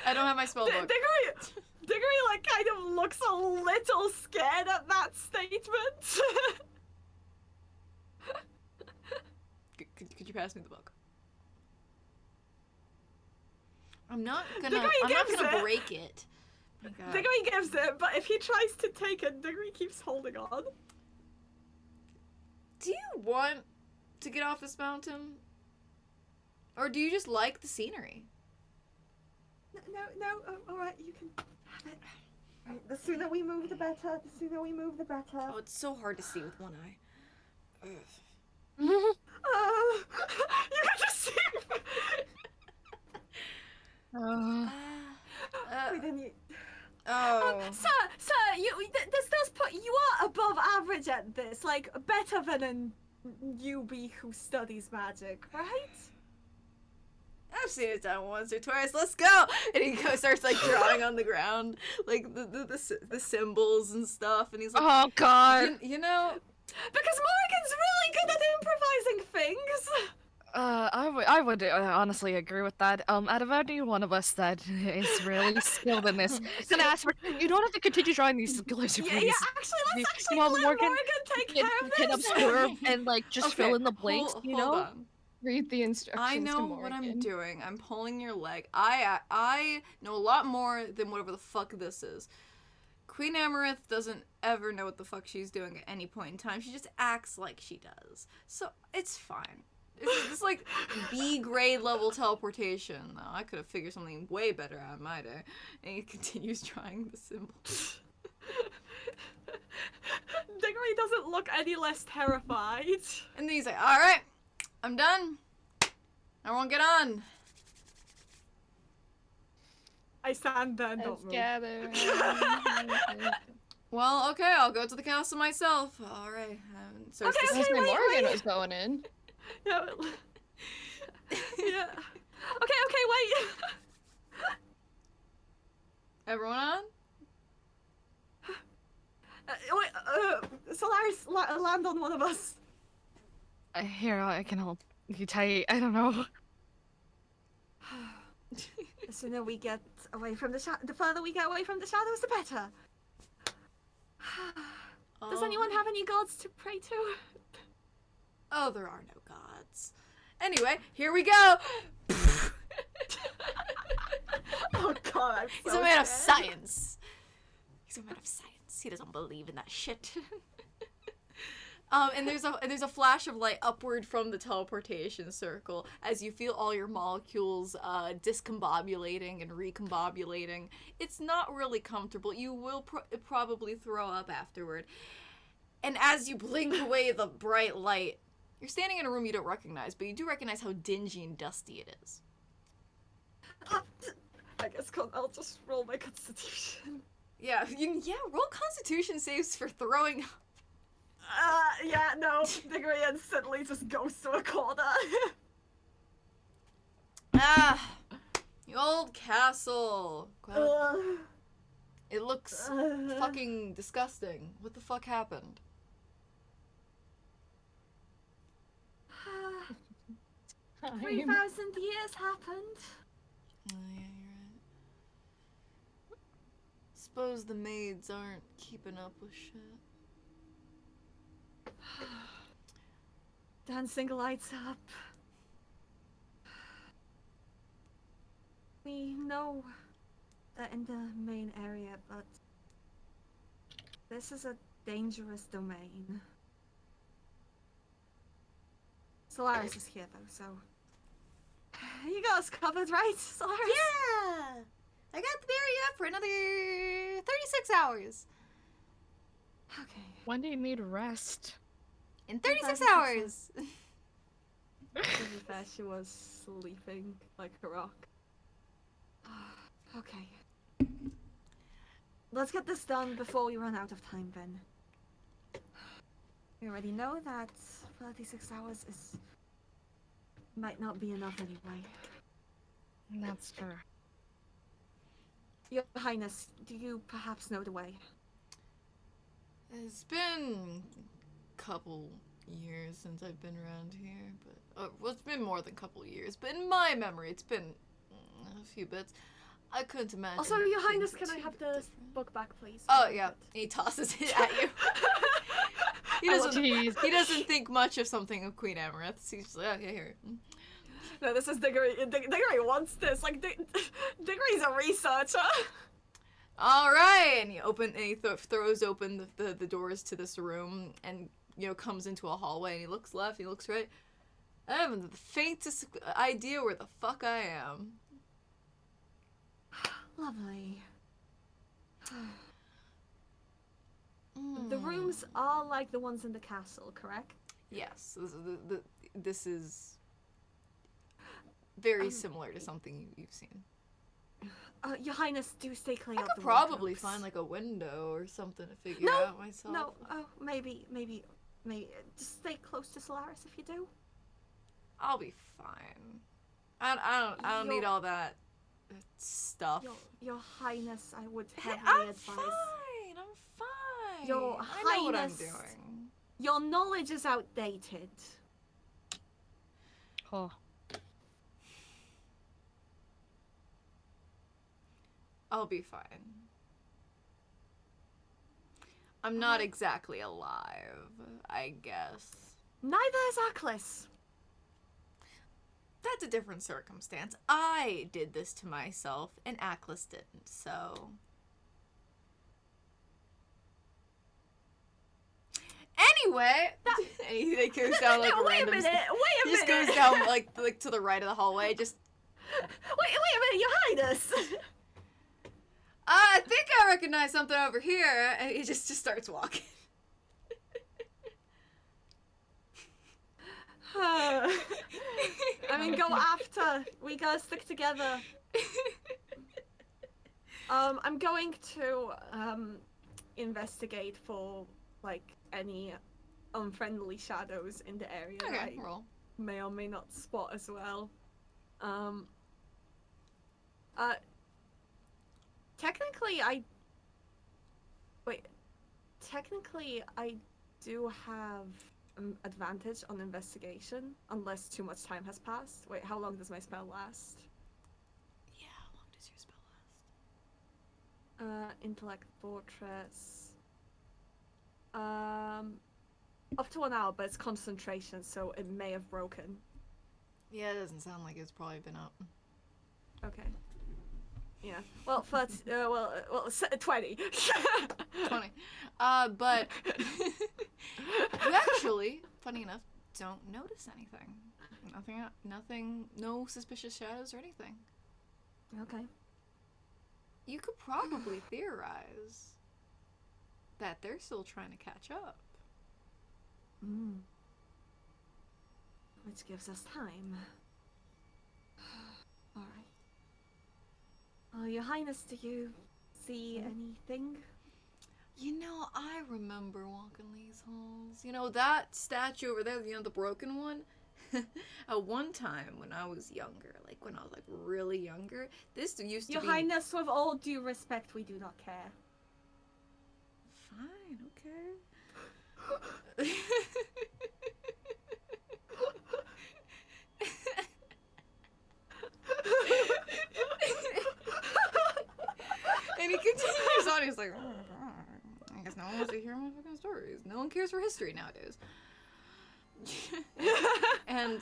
I don't have my spell book. Diggory like kind of looks a little scared at that statement. Could you pass me the book? I'm not Diggory gonna gives it. break it. Oh my God. Diggory gives it, but if he tries to take it, Diggory keeps holding on. Do you want to get off this mountain? Or do you just like the scenery? No, alright, you can have it. Right, the sooner we move, the better. The sooner we move, the better. Oh, it's so hard to see with one eye. Ugh. You can just see. Wait, then you. Oh. Sir, this does put you are above average at this, like better than a newbie who studies magic, right? I've seen it done once or twice. Let's go! And he starts like drawing on the ground, like the symbols and stuff. And he's like, Oh God. you know, Because Morgan's really good at improvising things. I would honestly agree with that. Out of any one of us that is really skilled in this, gonna ask for, you don't have to continue drawing these skills, Yeah, please. actually, let's actually You know, let Morgan, Morgan take Can, care of can this. observe and like just fill Okay, in the blanks, hold you know? on. Read the instructions I to know Morgan. what I'm doing. I'm pulling your leg. I know a lot more than whatever the fuck this is. Queen Amarith doesn't ever know what the fuck she's doing at any point in time. She just acts like she does. So it's fine. It's like B grade level teleportation. Though I could have figured something way better out, might I? And he continues drawing the symbol. Diggory doesn't look any less terrified. And then he's like, "All right, I'm done. Everyone get on." I stand there and don't Let's move. gather. Well, okay, I'll go to the castle myself. All right. So Okay, it's I was okay, gonna say wait, Morgan wait. was going in. Yeah. Yeah. Okay, wait. everyone on? Solaris, land on one of us. Here, I can help you tight. I don't know. The sooner we get away from the further we get away from the shadows, the better. Does anyone have any gods to pray to? Oh, there are no gods. Anyway, here we go. Oh God, I'm He's so a man of scared. science. He's a man of science. He doesn't believe in that shit. And there's a flash of light upward from the teleportation circle as you feel all your molecules discombobulating and recombobulating. It's not really comfortable. You will probably throw up afterward. And as you blink away the bright light, you're standing in a room you don't recognize, but you do recognize how dingy and dusty it is. I guess I'll just roll my constitution. Yeah, roll Constitution saves for throwing up. Yeah, no. Diggory instantly just goes to a corner. Ah, the old castle. God, it looks fucking disgusting. What the fuck happened? 3,000 years happened. Oh, yeah, you're right. Suppose the maids aren't keeping up with shit. Dancing lights up. We know that in the main area, but this is a dangerous domain. Solaris is here though, so you got us covered, right, Solaris? Yeah! I got the barrier up for another 36 hours. Okay. When do you need rest? In 36 36 hours! To be fair, she was sleeping like a rock. Okay. Let's get this done before we run out of time, then. We already know that 36 hours might not be enough anyway. That's fair. Your Highness, do you perhaps know the way? It's been a couple years since I've been around here, but well, it's been more than a couple years. But in my memory, it's been a few bits. I couldn't imagine. Also, Your things Highness, were can I too have the different. book back, please? Oh yeah, he tosses it at you. He Oh, doesn't. jeez. He doesn't think much of something of Queen Amarith. He's just like, okay, here. No, this is Diggory. Diggory wants this. Like, Diggory's a researcher. All right, and he throws open the doors to this room, and comes into a hallway, and he looks left, he looks right. I haven't the faintest idea where the fuck I am. Lovely. The rooms are like the ones in the castle, correct? Yes, this is very similar to something you've seen. Your Highness, do stay clear I of could the probably wardrobes. find like a window or something to figure out myself. No, maybe. Just stay close to Solaris if you do. I'll be fine. I don't need all that stuff. Your Highness, I would heavily I'm advise. fine. I'm fine. Your I know what I'm Highness. doing. Your knowledge is outdated. Oh. I'll be fine. I'm not exactly alive, I guess. Neither is Aklis. That's a different circumstance. I did this to myself, and Aklis didn't, so... Anyway, and he goes down like No, a wait a random... minute. He just goes down like to the right of the hallway, just... Wait a minute, Your Highness. I think I recognize something over here, and he just starts walking. I mean, go after. We gotta stick together. I'm going to investigate for like any unfriendly shadows in the area that Okay, I roll. may or may not spot as well. Technically, I do have advantage on investigation unless too much time has passed. Wait, how long does my spell last? Yeah, how long does your spell last? Intellect Fortress. Up to 1 hour, but it's concentration, so it may have broken. Yeah, it doesn't sound like it's probably been up. Okay. Yeah. Well, 30, 20. 20. But you actually, funny enough, don't notice anything. Nothing, no suspicious shadows or anything. Okay. You could probably theorize that they're still trying to catch up. Which gives us time. Alright. Your Highness, do you see anything? I remember walking these halls. That statue over there, the broken one? At one time when I was younger, when I was really younger, this used to Your be... Highness, with all due respect, we do not care. Fine, okay. And he continues on, he's like, I guess no one wants to hear my fucking stories. No one cares for history nowadays. And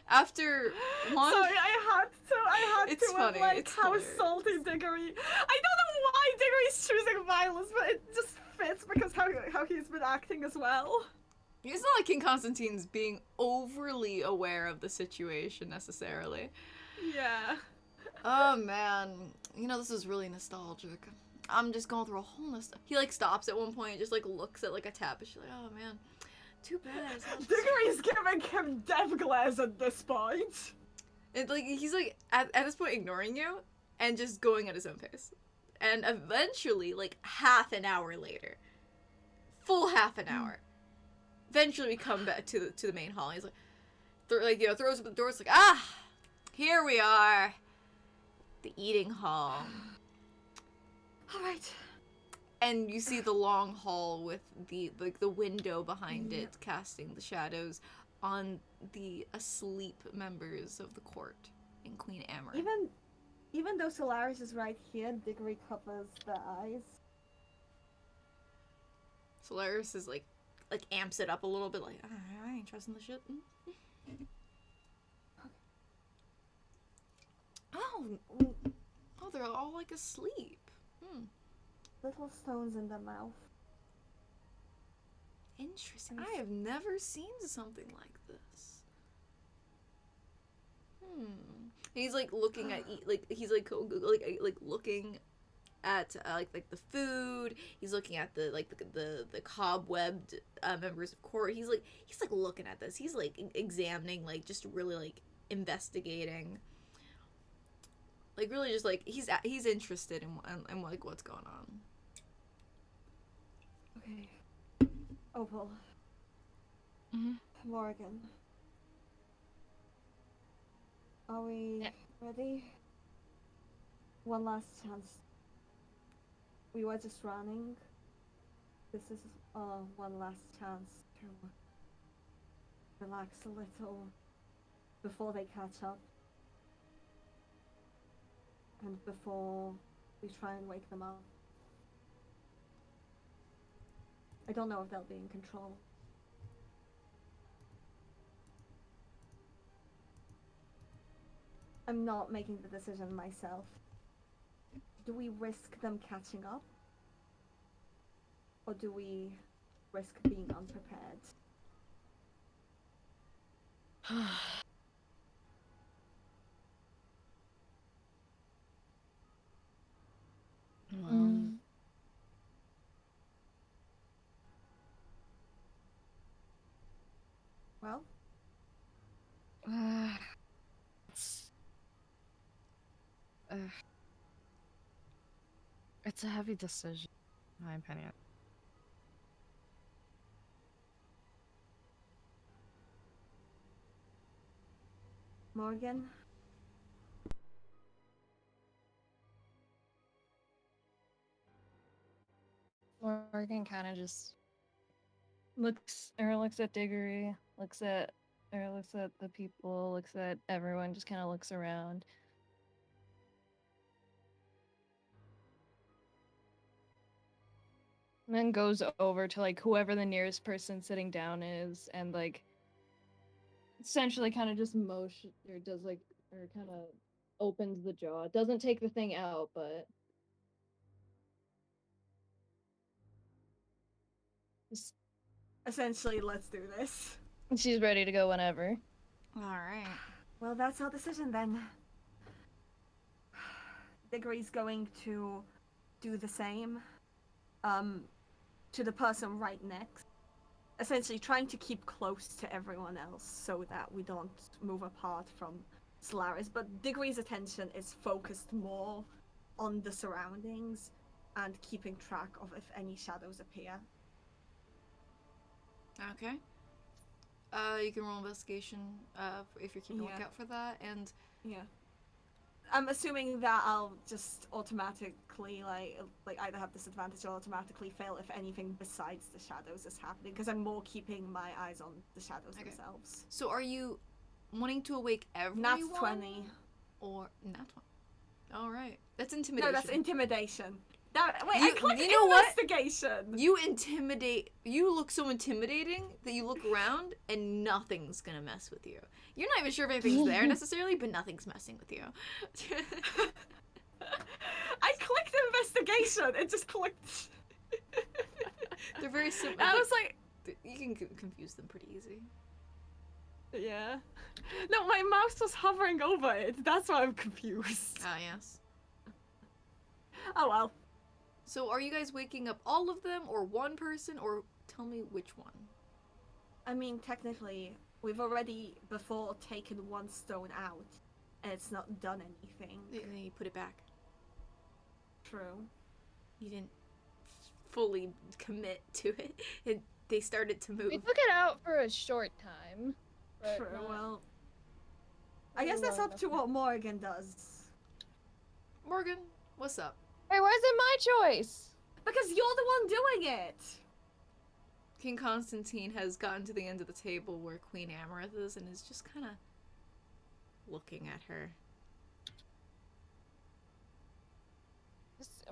after one... Sorry, I had It's to funny, have, it's how hilarious. salty Diggory. I don't know why Diggory's choosing violence, but it just fits because how he's been acting as well. It's not like King Constantine's being overly aware of the situation necessarily. Yeah. Oh man, this is really nostalgic. I'm just going through a whole he stops at one point and just looks at a tapestry like, oh man, too bad. Diggory's giving him death glares at this point. And he's at this point ignoring you and just going at his own pace. And eventually, half an hour later, full half an hour, eventually we come back to the main hall. He's throws up the door. It's here we are, the eating hall. All right. And you see the long hall with the window behind it casting the shadows on the asleep members of the court in Queen Amber. Even though Solaris is right here, Diggory covers the eyes. Solaris is amps it up a little bit I ain't trusting the shit. Oh, oh, they're all like asleep. Hmm. Little stones in the mouth. Interesting. I have never seen something like this. Hmm. He's like looking at like he's like looking at like the food. He's looking at the like the cobwebbed members of court. He's like looking at this. He's like examining, like just really like investigating. Like really just like he's interested in like what's going on. Okay. Opal. Mhm. Morgan. Are we Yeah. ready? One last chance. We were just running. This is one last chance to relax a little before they catch up. And before we try and wake them up. I don't know if they'll be in control. I'm not making the decision myself. Do we risk them catching up? Or do we risk being unprepared? Well, Well, it's uh, it's a heavy decision, in my opinion. Morgan? Morgan kind of just looks at Diggory, looks at the people, looks at everyone, just kind of looks around. And then goes over to like whoever the nearest person sitting down is and like essentially kind of just motion or does like or kind of opens the jaw. Doesn't take the thing out, but just, Essentially, let's do this. she's ready to go whenever. All right. Well, that's our decision then. Diggory's going to do the same to the person right next. Essentially, trying to keep close to everyone else so that we don't move apart from Solaris. But Diggory's attention is focused more on the surroundings and keeping track of if any shadows appear. Okay. You can roll investigation if you're keeping a Yeah. lookout for that, and Yeah. I'm assuming that I'll just automatically like either have disadvantage or automatically fail if anything besides the shadows is happening because I'm more keeping my eyes on the shadows Okay. themselves. so are you wanting to awake everyone? Nat 20. Or not 20? All right, that's intimidation. No, that's intimidation. Wait, You- I clicked you know what? investigation. You intimidate. You look so intimidating that you look around and nothing's gonna mess with you. You're not even sure if anything's there necessarily, but nothing's messing with you. I clicked investigation. It just clicked. They're very simple. I was like, You can confuse them pretty easy. yeah. No, my mouse was hovering over it. That's why I'm confused. Ah, yes. Oh well. So are you guys waking up all of them, or one person, or tell me which one? I mean, technically, we've already before taken one stone out, and it's not done anything. And then you put it back. True. You didn't fully commit to it. And they started to move. We took it out for a short time. But True. not Well, I really guess that's long up enough to what Morgan does. Morgan, what's up? Hey, why is it my choice? Because you're the one doing it. King Constantine has gotten to the end of the table where Queen Amarith is and is just kind of looking at her. Just,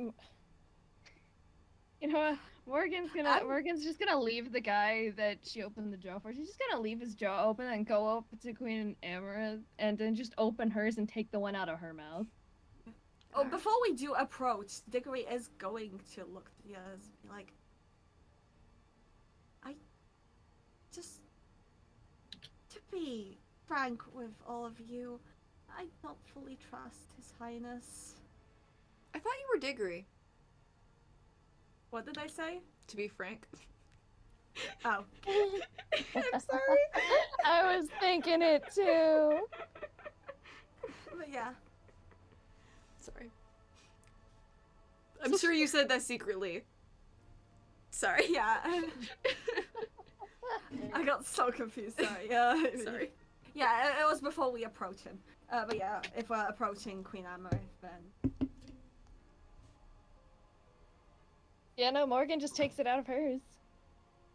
You know what? Morgan's just gonna leave the guy that she opened the jaw for. She's just gonna leave his jaw open and go up to Queen Amaranth and then just open hers and take the one out of her mouth. Oh, before we do approach, Diggory is going to look to the others and be like, I just, to be frank with all of you, I don't fully trust His Highness. I thought you were Diggory, What did I say? to be frank. Oh. I'm sorry. I was thinking it too. But yeah. Sorry. I'm sure you said that secretly. Sorry. Yeah. I got so confused, sorry. Sorry. Yeah, it was before we approach him. But yeah, if we're approaching Queen Amaranth, then... Yeah, no, Morgan just takes it out of hers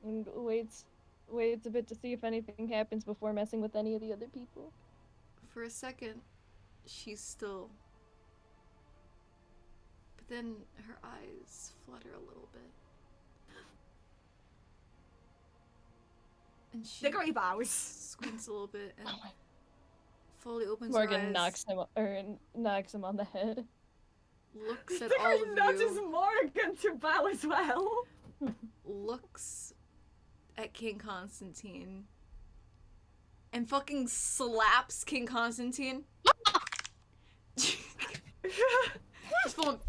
and waits a bit to see if anything happens before messing with any of the other people. For a second, she's still. But then her eyes flutter a little bit. And she Diggory bows. squints a little bit and fully opens Morgan her eyes. knocks him on the head. Looks at all Diggory of nudges you. Morgan to bow as well. Looks at King Constantine. And fucking slaps King Constantine. Just full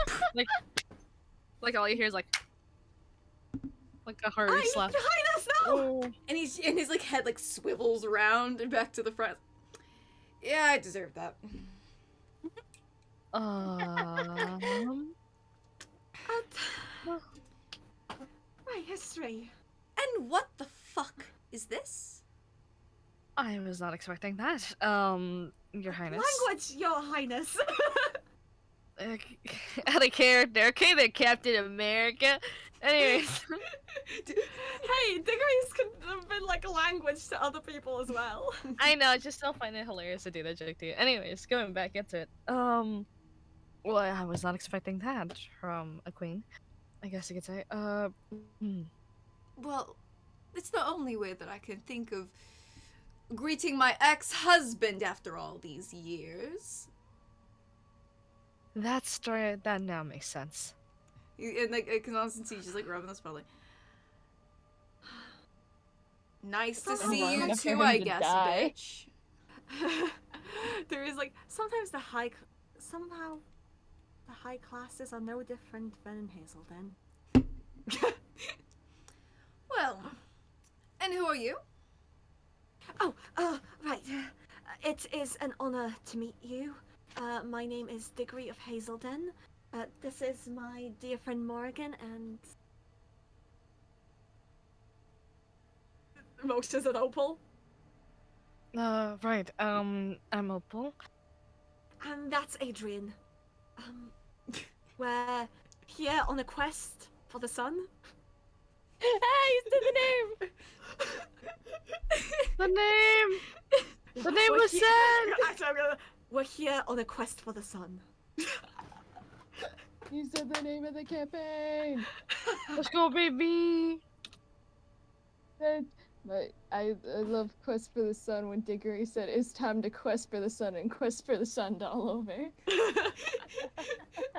Like all you hear is like a hard slap. Highness, no! Oh. and his like head like swivels around and back to the front. Yeah, I deserve that. My history. And what the fuck is this? I was not expecting that. Your Highness. Language, Your Highness. Out of character. Okay, then, Captain America. Anyways. Hey, Diggory's been like a language to other people as well. I know, I just still find it hilarious to do that joke to you. Anyways, going back into it. Well, I was not expecting that from a queen, I guess you could say. Well, it's the only way that I can think of greeting my ex-husband after all these years. That story, that now makes sense. And like Constantine's just like rubbing the spell like, nice to Somehow see long you enough for too, him I to guess, die. bitch. There is like sometimes somehow the high classes are no different than in Hazelden. Well, and who are you? Oh, right. It is an honor to meet you. My name is Diggory of Hazelden. This is my dear friend Morgan, and motions at Opal. Right, I'm Opal. And that's Adrian. We're here on a quest for the sun. Hey, you said the name! The name! The name We're was he- said! Actually, we're here on a quest for the sun. You said the name of the campaign! Let's go, baby! But I love Quest for the Sun when Diggory said it's time to quest for the sun and quest for the sun all over.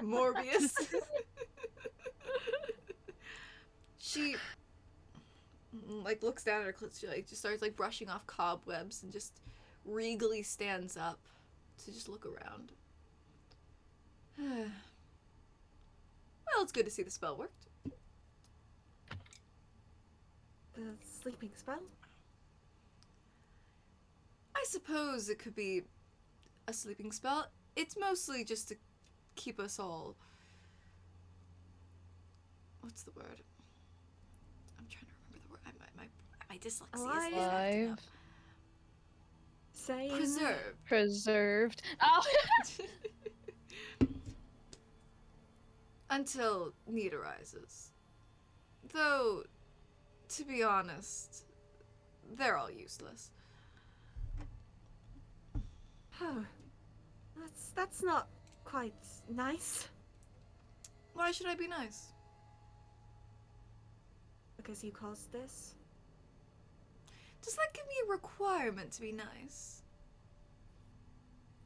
Morbius. She like looks down at her clothes. She like just starts like brushing off cobwebs and just regally stands up to just look around. Well, it's good to see the spell worked. The sleeping spell? I suppose it could be a sleeping spell. It's mostly just to keep us all. What's the word? I'm trying to remember the word. My dyslexia is acting up. Same. Preserved. Preserved. Oh! Until need arises. Though, to be honest, they're all useless. Oh, that's not quite nice. Why should I be nice? because you caused this? Does that give me a requirement to be nice?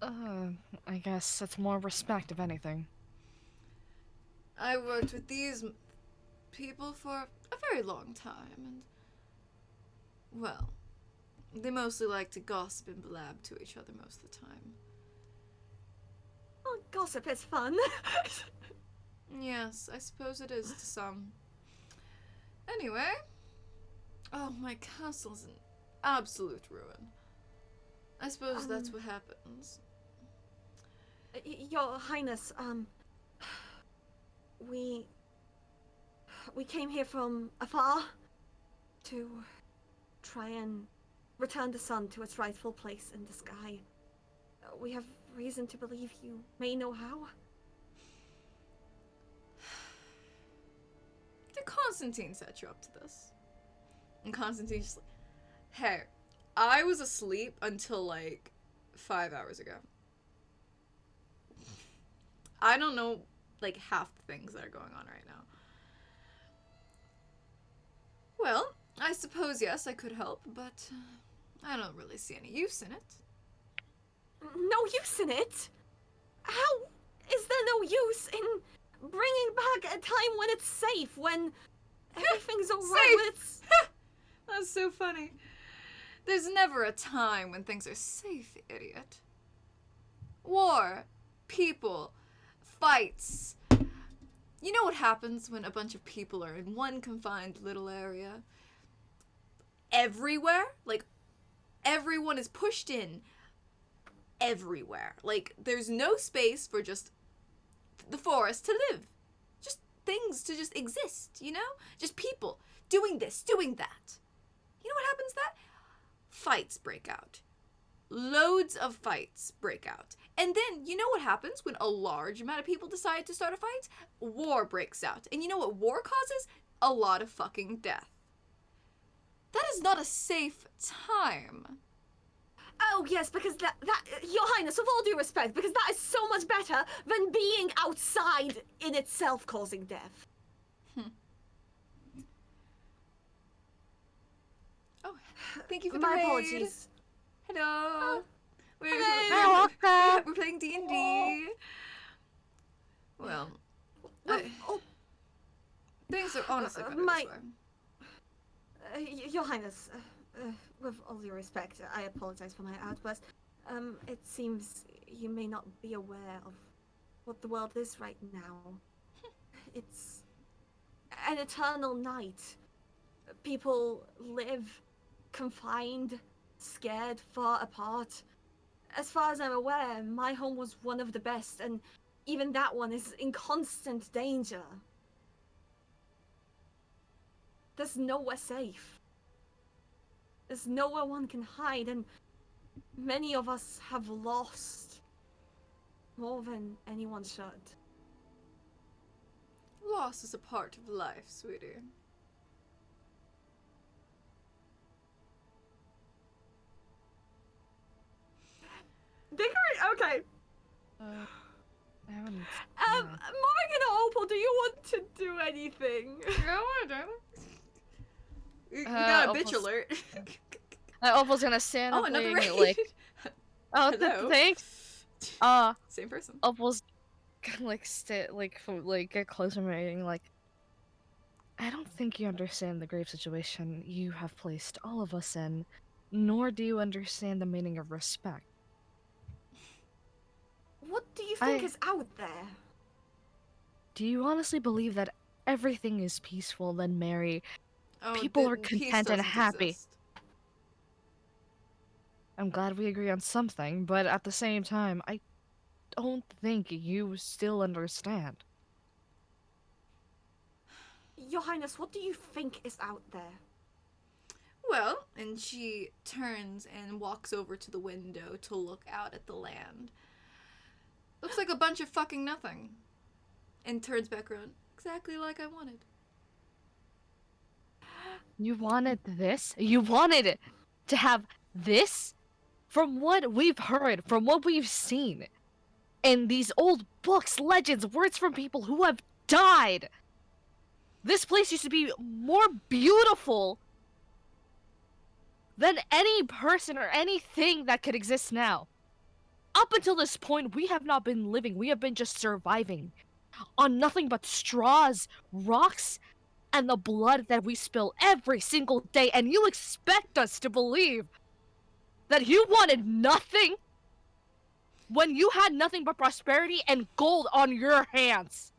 I guess it's more respect, if anything. I worked with these people for a very long time, and, well, they mostly like to gossip and blab to each other most of the time. Oh, gossip is fun. Yes, I suppose it is to some. Anyway, oh, my castle's an absolute ruin. I suppose that's what happens. Your Highness, we came here from afar to try and return the sun to its rightful place in the sky. We have reason to believe you may know how. Did Constantine set you up to this? And Constantine's just like, hey, I was asleep until like 5 hours ago. I don't know like half the things that are going on right now. Well, I suppose yes, I could help, but I don't really see any use in it. No use in it? How is there no use in bringing back a time when it's safe, when everything's alright, when it's... That's so funny. There's never a time when things are safe, idiot. War, people, fights. You know what happens when a bunch of people are in one confined little area? Everywhere? Like, everyone is pushed in everywhere. Like, there's no space for just the forest to live. Just things to just exist, you know? Just people doing this, doing that. You know what happens then? Fights break out. Loads of fights break out. And then, you know what happens when a large amount of people decide to start a fight? War breaks out. And you know what war causes? A lot of fucking death. That is not a safe time. Oh yes, because that, Your Highness, with all due respect, because that is so much better than being outside in itself causing death. Oh, thank you for the My raid. apologies. Hello. hello. We're playing D&D. Well, things are honestly better my- this way. Your Highness, with all due respect, I apologize for my outburst. It seems you may not be aware of what the world is right now. It's an eternal night. People live confined, scared, far apart. As far as I'm aware, my home was one of the best, and even that one is in constant danger. There's nowhere safe. There's nowhere one can hide, and many of us have lost more than anyone should. Loss is a part of life, sweetie. Okay. I haven't. Morgan or Opal, do you want to do anything? I want to. We got a bitch Opal's- alert. Opal's gonna stand Oh, up another like, raid. oh, Hello. thanks. Same person. Opal's gonna get closer and rating, like, I don't think you understand the grave situation you have placed all of us in, nor do you understand the meaning of respect. What do you think I- is out there? Do you honestly believe that everything is peaceful, then Mary? Oh, People the are peace content and doesn't happy. exist. I'm glad we agree on something, but at the same time, I don't think you still understand. Your Highness, what do you think is out there? Well, and she turns and walks over to the window to look out at the land. Looks like a bunch of fucking nothing. And turns back around, exactly like I wanted. You wanted this? You wanted to have this? From what we've heard, from what we've seen, in these old books, legends, words from people who have died. This place used to be more beautiful than any person or anything that could exist now. Up until this point, we have not been living. We have been just surviving on nothing but straws, rocks, and the blood that we spill every single day. And you expect us to believe that you wanted nothing when you had nothing but prosperity and gold on your hands.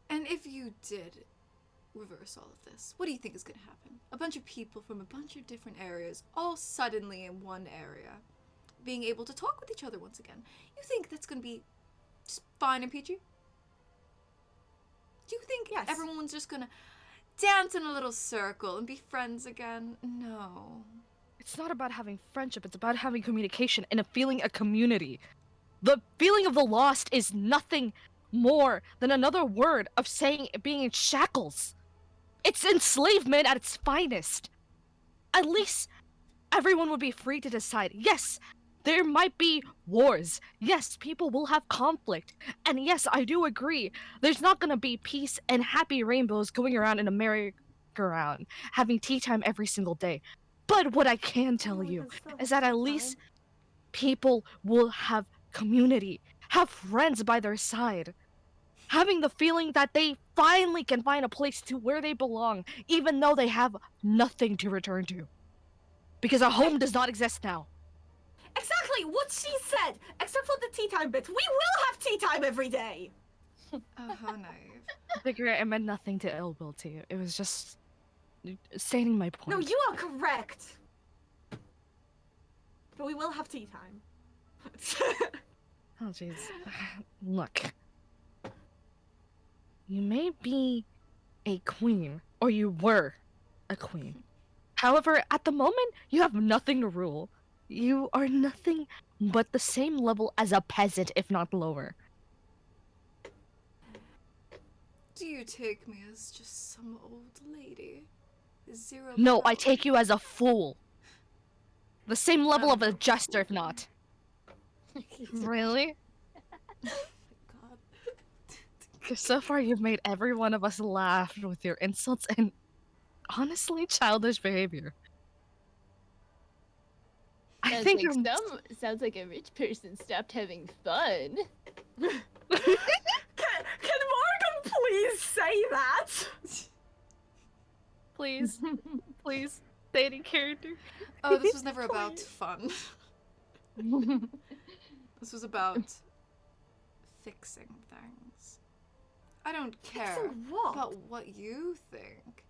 And if you did reverse all of this, what do you think is going to happen? A bunch of people from a bunch of different areas, all suddenly in one area, being able to talk with each other once again. You think that's going to be just fine and peachy? Do you think Yes. everyone's just going to dance in a little circle and be friends again? No. It's not about having friendship, it's about having communication and a feeling of community. The feeling of the lost is nothing more than another word of saying being in shackles. It's enslavement at its finest. At least everyone would be free to decide. Yes, there might be wars. Yes, people will have conflict. And yes, I do agree. There's not gonna be peace and happy rainbows going around in a merry-go-round, having tea time every single day. But what I can tell we you can still is have that at tea least time. people will have community, have friends by their side, having the feeling that they finally can find a place to where they belong, even though they have nothing to return to. Because a home does not exist now. Exactly what she said, except for the tea time bit. We will have tea time every day. Oh, how naive. Figure I meant nothing to ill will to you. It was just stating my point. No, you are correct. But we will have tea time. Oh, jeez. Look. You may be a queen, or you were a queen. However, at the moment, you have nothing to rule. You are nothing but the same level as a peasant, if not lower. Do you take me as just some old lady? Zero No, I power? take you as a fool. The same level I'm of a no jester, if fool. not. Really? God. Because so far you've made every one of us laugh with your insults and honestly childish behavior. I Sounds think like you're sounds like a rich person stopped having fun. Can Morgan please say that? please, please, stay in character. Oh, this was never about fun. This was about fixing things. I don't care Fixing what? about what you think.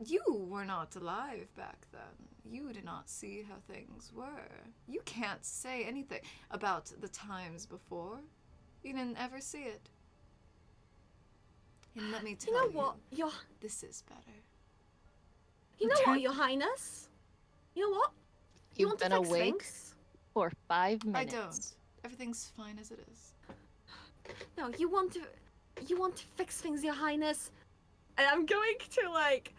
You were not alive back then. You did not see how things were. You can't say anything about the times before. You didn't ever see it. And let me tell You know what? this is better. You know what, Your Highness? You know what? You You've want been to fix awake things? for 5 minutes. I don't. Everything's fine as it is. No, you want to fix things, Your Highness. And I'm going to like,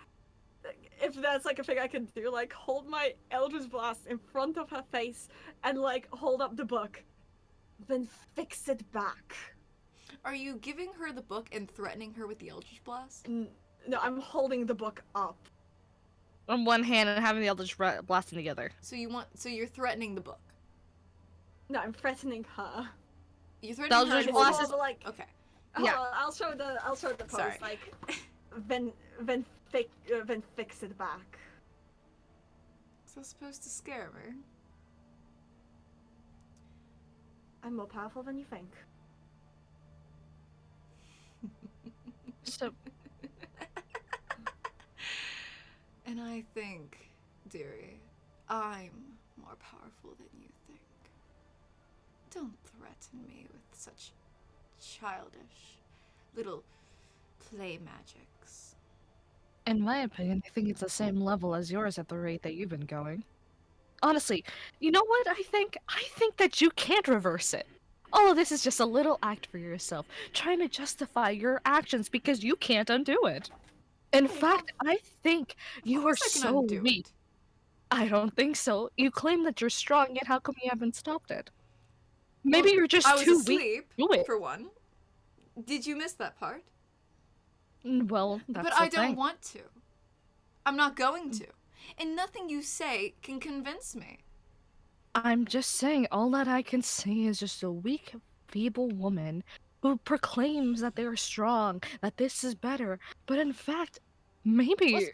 if that's like a thing I can do, like hold my Eldritch Blast in front of her face and like hold up the book, then fix it back. Are you giving her the book and threatening her with the Eldritch Blast? No, I'm holding the book up. On one hand and having the Eldritch Blast in the other. So you're threatening the book. No, I'm threatening her. You're threatening her. Eldritch It's Blast more is- of a, like, Okay. Yeah. hold on, I'll show the pose. Sorry. Like, then fix it back. So supposed to scare her. I'm more powerful than you think. So, And I think, dearie, I'm more powerful than you think. Don't threaten me with such childish little play magics. in my opinion, I think it's the same level as yours at the rate that you've been going. Honestly, you know what I think? I think that you can't reverse it. All of this is just a little act for yourself, trying to justify your actions because you can't undo it. In fact, I think you are Of course I can so undo weak. it. I don't think so. You claim that you're strong, yet how come you haven't stopped it? Maybe Well, you're just I was too asleep, weak to do it. for one. Did you miss that part? Well, that's But the I don't thing. want to. I'm not going to. And nothing you say can convince me. I'm just saying, all that I can say is just a weak, feeble woman who proclaims that they're strong, that this is better, but in fact, maybe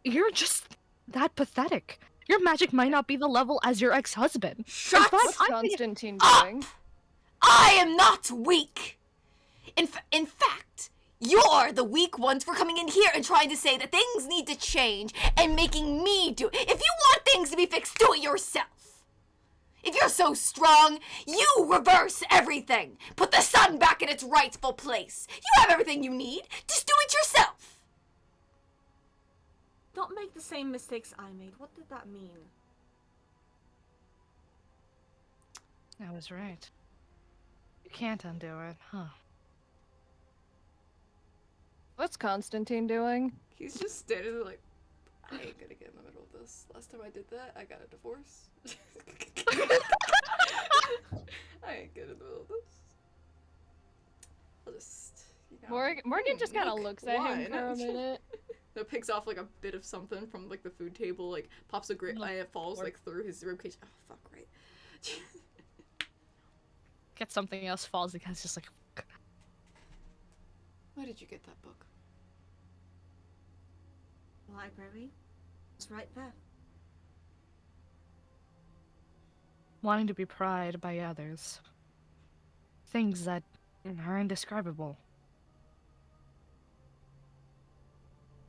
you're just that pathetic. Your magic might not be the level as your ex-husband. In Shut fact, What's I think Constantine up! doing? I am not weak! In fact, you're the weak ones for coming in here and trying to say that things need to change and making me do it. If you want things to be fixed, do it yourself. If you're so strong, you reverse everything. Put the sun back in its rightful place. You have everything you need. Just do it yourself. Don't make the same mistakes I made. What did that mean? I was right. You can't undo it, huh? What's Constantine doing? He's just standing there like, I ain't gonna get in the middle of this. Last time I did that, I got a divorce. I ain't getting in the middle of this. I'll just, Morgan just kind of look, looks at why him for a not? minute. No, picks off like a bit of something from like the food table, like pops a grape, it falls like through his ribcage. Oh fuck, right. Get something else falls, the guy's just like, Where did you get that book? The library? It's right there. wanting to be prized by others. Things that are indescribable.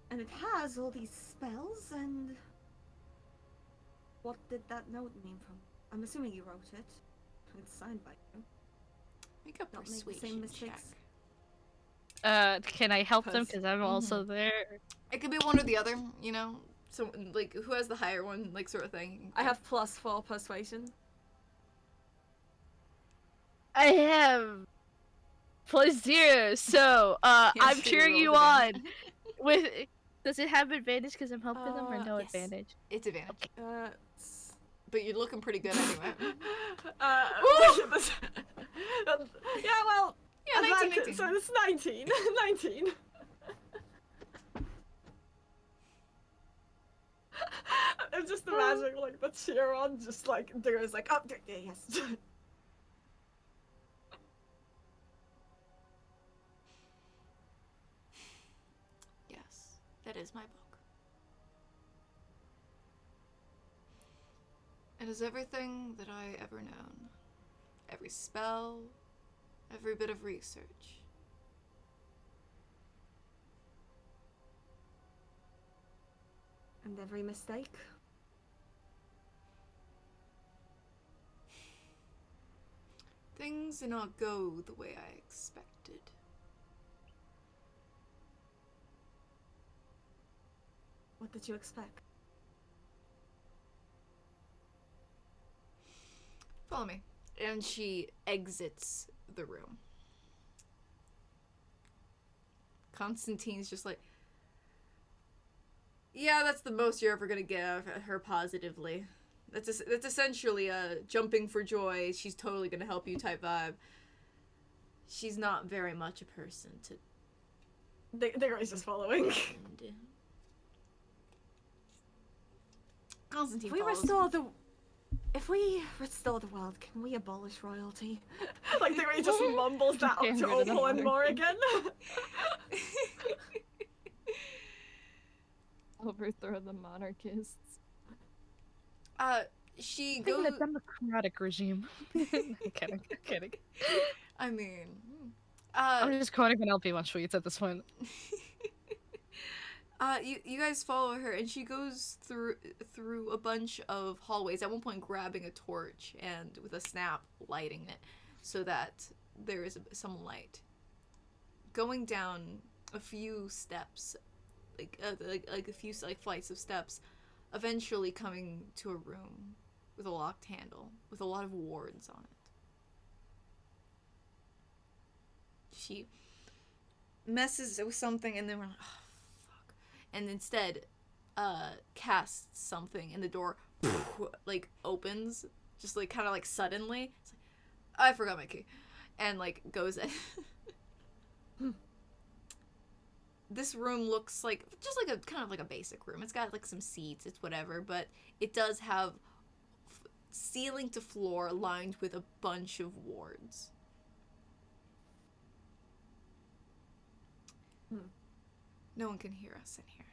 And it has all these spells and... What did that note mean from? I'm assuming you wrote it. It's signed by you. Make a Don't make the persuasion same check. mistakes. Can I help them? Cause- Because I'm also there. It could be one or the other, you know? So, like, who has the higher one, like, sort of thing. I have +4 persuasion. I have +0, so I'm Yes, she cheering you rolls on. advantage. With does it have advantage because I'm helping them, or no yes. advantage? It's advantage. S- But you're looking pretty good anyway. yeah, well, Yeah, 19, advantage, 19. so it's 19. 19. I'm just imagining like the cheer on, just like there is like, oh, yes. Yes, that is my book. It is everything that I ever known. Every spell, every bit of research. And every mistake. Things did not go the way I expected. What did you expect? Follow me. And she exits the room. Constantine's just like, yeah, that's the most you're ever gonna get out of her positively. That's essentially a jumping for joy, she's totally gonna help you type vibe. She's not very much a person to... They're always just following. Constantine If we follows. restore the world, can we abolish royalty? Like the way he just mumbles that up Get to rid of the Opal and monarchy. Morrigan. Overthrow the monarchists. She Even goes... a democratic regime. I'm kidding. I'm kidding. I mean... I'm just quoting Penelope on tweets at this point. You guys follow her, and she goes through a bunch of hallways. At one point, grabbing a torch and with a snap, lighting it, so that there is some light. Going down a few steps, like a few flights of steps, eventually coming to a room with a locked handle with a lot of wards on it. She messes with something, and then we're like, oh, and instead casts something, and the door like opens just like kind of like suddenly. It's like, I forgot my key, and like goes in. this room looks like just like a kind of like a basic room. It's got like some seats, it's whatever, but it does have ceiling to floor lined with a bunch of wards. No one can hear us in here.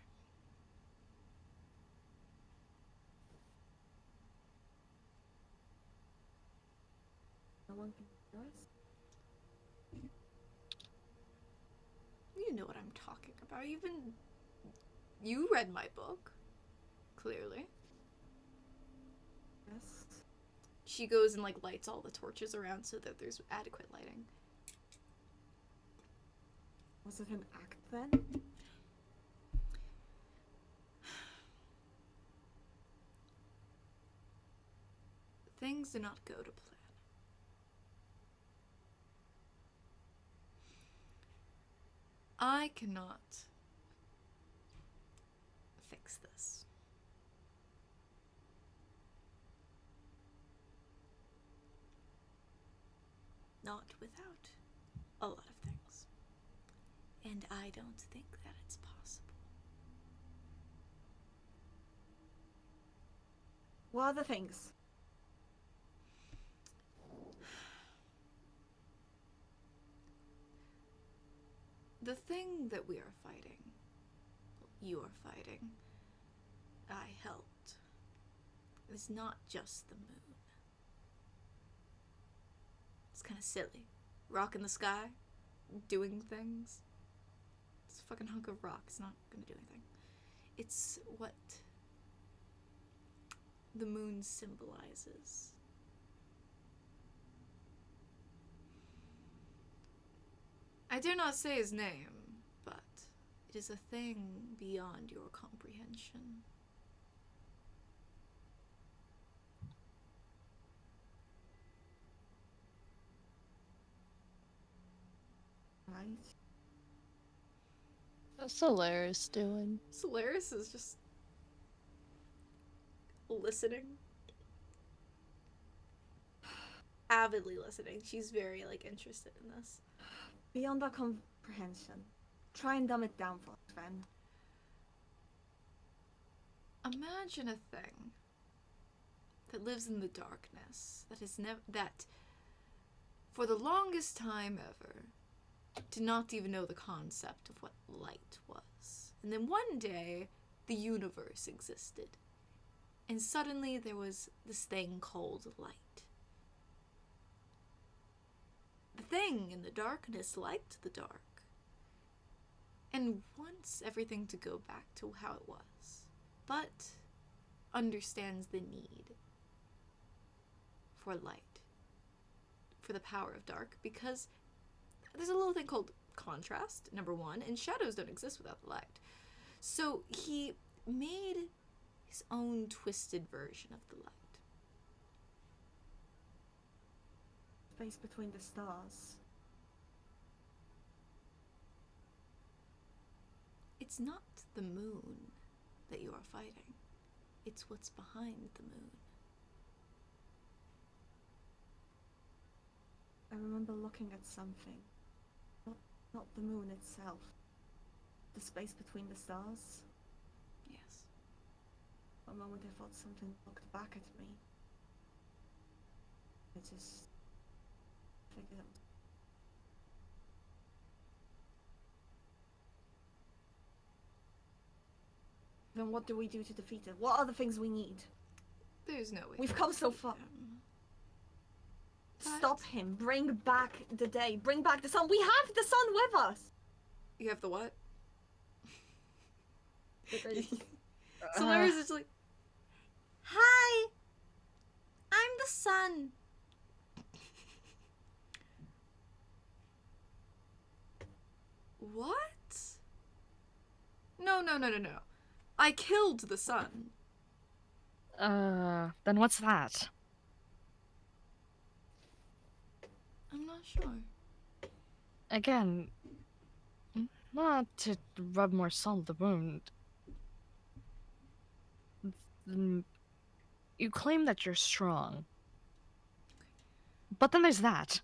No one can hear us. You know what I'm talking about. You read my book, clearly. Yes. She goes and like lights all the torches around so that there's adequate lighting. Was it an act then? Things do not go to plan. I cannot fix this. Not without a lot of things. And I don't think that it's possible. What are the things? The thing that we are fighting, you are fighting, I helped, is not just the moon. It's kind of silly. Rock in the sky, doing things. It's a fucking hunk of rock. It's not gonna do anything. It's what the moon symbolizes. I dare not say his name, but it is a thing beyond your comprehension. Right. What's Solaris doing? Solaris is just listening. Avidly listening. She's very, like, interested in this. Beyond our comprehension. Try and dumb it down for us, Sven. Imagine a thing that lives in the darkness, that for the longest time ever did not even know the concept of what light was. And then one day, the universe existed. And suddenly there was this thing called light. The thing in the darkness liked the dark and wants everything to go back to how it was, but understands the need for light, for the power of dark, because there's a little thing called contrast, number one, and shadows don't exist without the light. So he made his own twisted version of the light. Space between the stars. It's not the moon that you are fighting. It's what's behind the moon. I remember looking at something. Not the moon itself. The space between the stars. Yes. For a moment I thought something looked back at me. I just figured it was... Then what do we do to defeat it? What are the things we need? There's no way. We've to come so defeat far. him. Stop him. Bring back the day. Bring back the sun. We have the sun with us! You have the what? The Solaris is like, Hi! I'm the sun. what? No. I killed the sun. Then what's that? I'm not sure. Again, not to rub more salt in the wound. You claim that you're strong. But then there's that.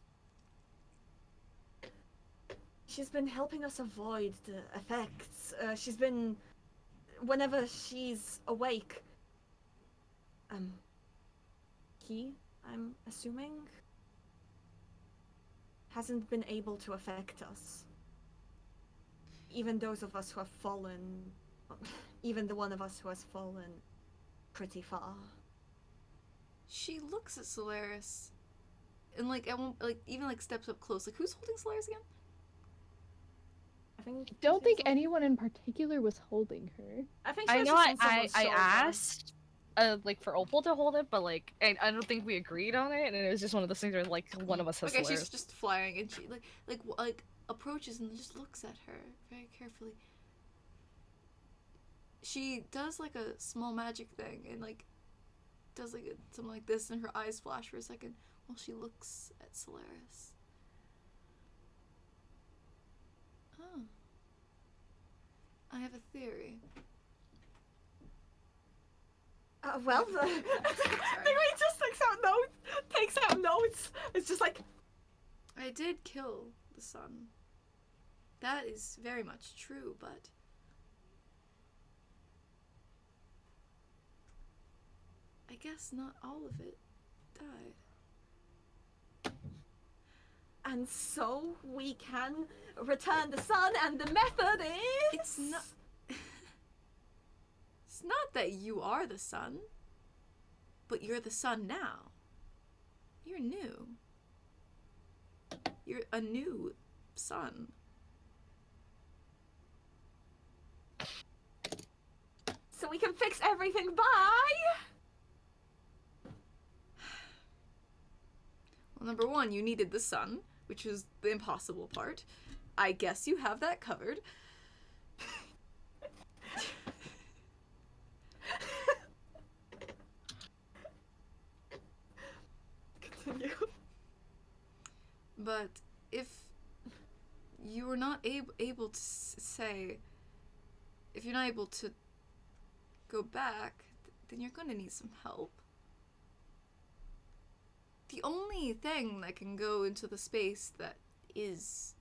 She's been helping us avoid the effects. She's been, whenever she's awake. He, I'm assuming, hasn't been able to affect us. Even those of us who have fallen, even the one of us who has fallen pretty far. She looks at Solaris, and like even like steps up close. Like, who's holding Solaris again? I think. Don't think she's- anyone in particular was holding her. I think she I was know just I, on someone's I shoulder. asked like for Opal to hold it, but like I don't think we agreed on it, and it was just one of those things where like one of us has Okay, Solaris. she's just flying, and she like approaches and just looks at her very carefully. She does like a small magic thing, and like does like something like this, and her eyes flash for a second while she looks at Solaris. Oh, I have a theory. Well, the he just takes out notes. It's just like, I did kill the sun. That is very much true, but I guess not all of it died. and so we can return the sun, and the method is. It's not. It's not that you are the sun, but you're the sun now. You're new. You're a new sun. So we can fix everything by. Well, number one, you needed the sun, which was the impossible part. I guess you have that covered. Continue. But if you were not able to say, if you're not able to go back, then you're going to need some help. The only thing that can go into the space that is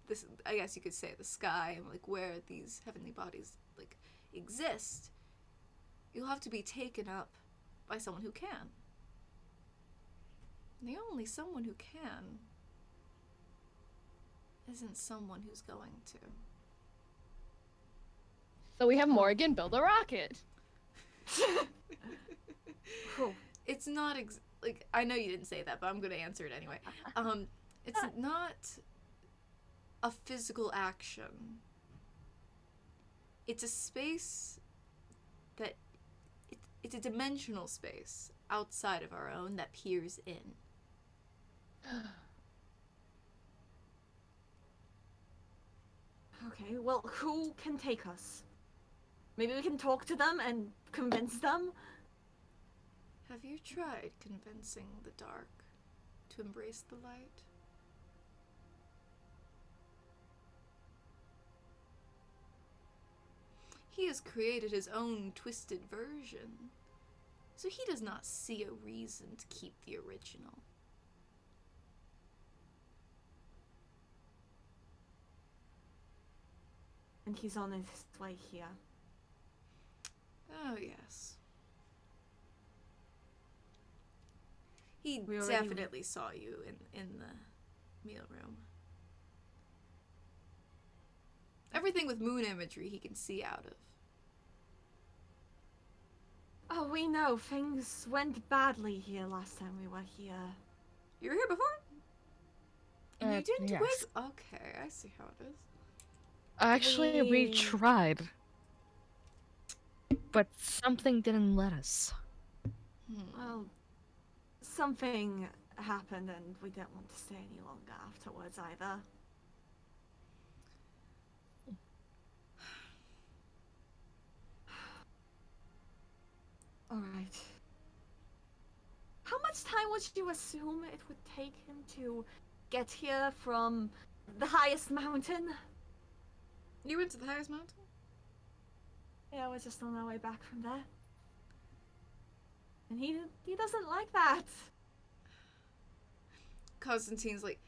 this, I guess you could say, the sky, and like where these heavenly bodies like exist, you'll have to be taken up by someone who can. And the only someone who can isn't someone who's going to. So we have Morgan build a rocket. Cool. It's not like, I know you didn't say that, but I'm gonna answer it anyway. It's not a physical action. It's a space that it's a dimensional space outside of our own that peers in. Okay, well, who can take us? Maybe we can talk to them and convince them? Have you tried convincing the dark to embrace the light? He has created his own twisted version, so he does not see a reason to keep the original. And he's on his way here. Oh, yes. He We already- definitely saw you in the meal room. Everything with moon imagery he can see out of. Oh, we know things went badly here last time we were here. You were here before? And you didn't yes. wake. Okay, I see how it is. Actually, we We- tried, but something didn't let us. Well, something happened and we didn't want to stay any longer afterwards either. Alright. How much time would you assume it would take him to get here from the highest mountain? You went to the highest mountain? Yeah, we're just on our way back from there. And he doesn't like that. Constantine's like,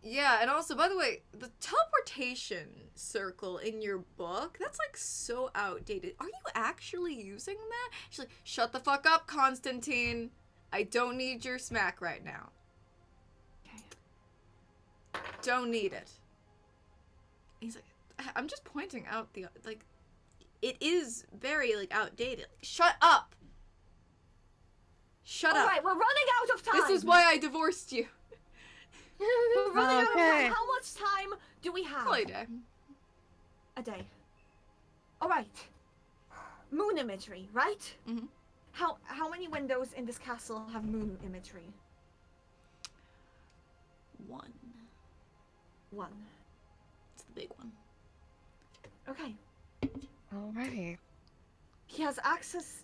Yeah, and also, by the way, the teleportation circle in your book, that's like so outdated. Are you actually using that? She's like, shut the fuck up, Constantine. I don't need your smack right now. Okay. Don't need it. He's like, I'm just pointing out the, like, it is very, like, outdated. Shut up! Shut up. Alright, we're running out of time! This is why I divorced you. We're running out of Okay. time. How much time do we have? Probably a day. A day. Alright. Moon imagery, right? Mhm. How many windows in this castle have moon imagery? 1. One. It's the big one. Okay. Alrighty. He has access.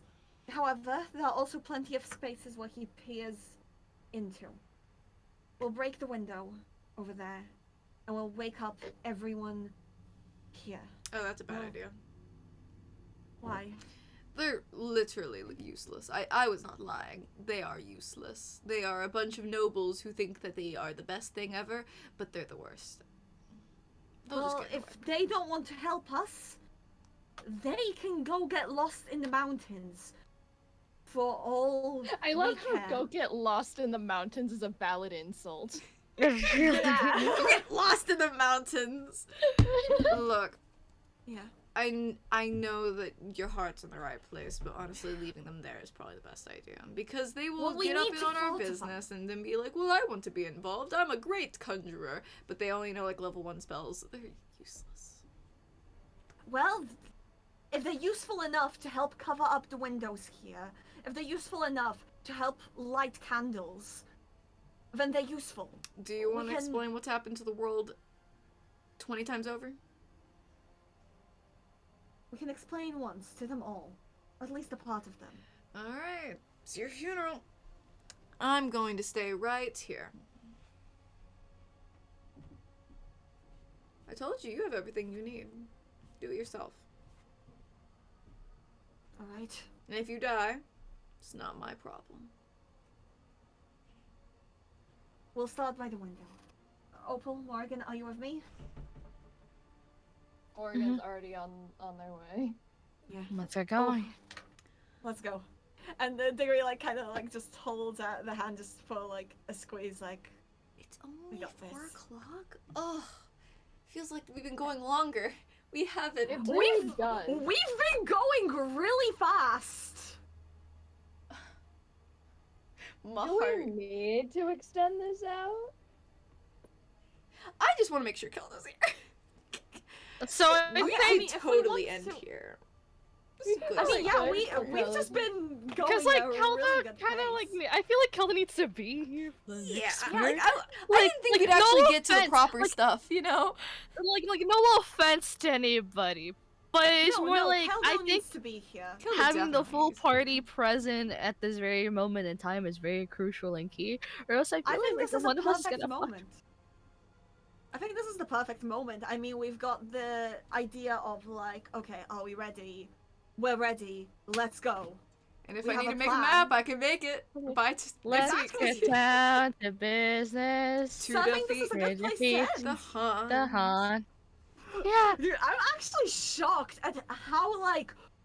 However, there are also plenty of spaces where he peers into. We'll break the window over there, and we'll wake up everyone here. Oh, that's a bad No. idea. Why? They're literally useless. I was not lying. They are useless. They are a bunch of nobles who think that they are the best thing ever, but they're the worst. They'll just Well, get if they don't want to help us, they can go get lost in the mountains. For all I love we how care. go get lost in the mountains is a valid insult. Yeah. Don't get lost in the mountains. Look, Yeah. I know that your heart's in the right place, but honestly, leaving them there is probably the best idea because they will Well, we get up need to on our fortify. business and then be like, "Well, I want to be involved. I'm a great conjurer," but they only know like level 1 spells. They're useless. Well, if they're useful enough to help cover up the windows here, if they're useful enough to help light candles, then they're useful. Do you want to can- explain what's happened to the world 20 times over? We can explain once to them all, at least a part of them. All right, it's your funeral. I'm going to stay right here. I told you have everything you need. Do it yourself. All right. And if you die, it's not my problem. We'll start by the window. Opal, Morgan, are you with me? Oregon's already on their way. Yeah. Let's get going. Let's go. And Diggory kind of just holds out the hand just for a squeeze, It's only got 4 this. o'clock? Ugh. Feels like we've been going longer. We haven't. It We've really does. We've been going really fast. My Do we heart. need to extend this out? I just want to make sure Kelda's here. So I We Okay, think I mean, could if we totally want end to- here. This is good. I mean, yeah, Good. we've just been going because at a Kelda really good kind of pace. I feel like Kelda needs to be here. For the Yeah, next I part. didn't think we'd no actually get to the offense, proper like- stuff, you know? like no offense to anybody, but it's no, more no, like Keldo I think needs to be here. Kelda having the definitely full needs to party be. present at this very moment in time is very crucial and key, or else I feel I think like this is a one of us is perfect gonna fuck. moment. I think this is the perfect moment. I mean, we've got the idea of okay, are we ready? We're ready. Let's go. And if We I have need a to make a plan. map, I can make it. By next Let's week. Exactly. get down to business. To So I think this is a defeat- good place to defeat end. The hunt. The hunt. Yeah. Dude, I'm actually shocked at how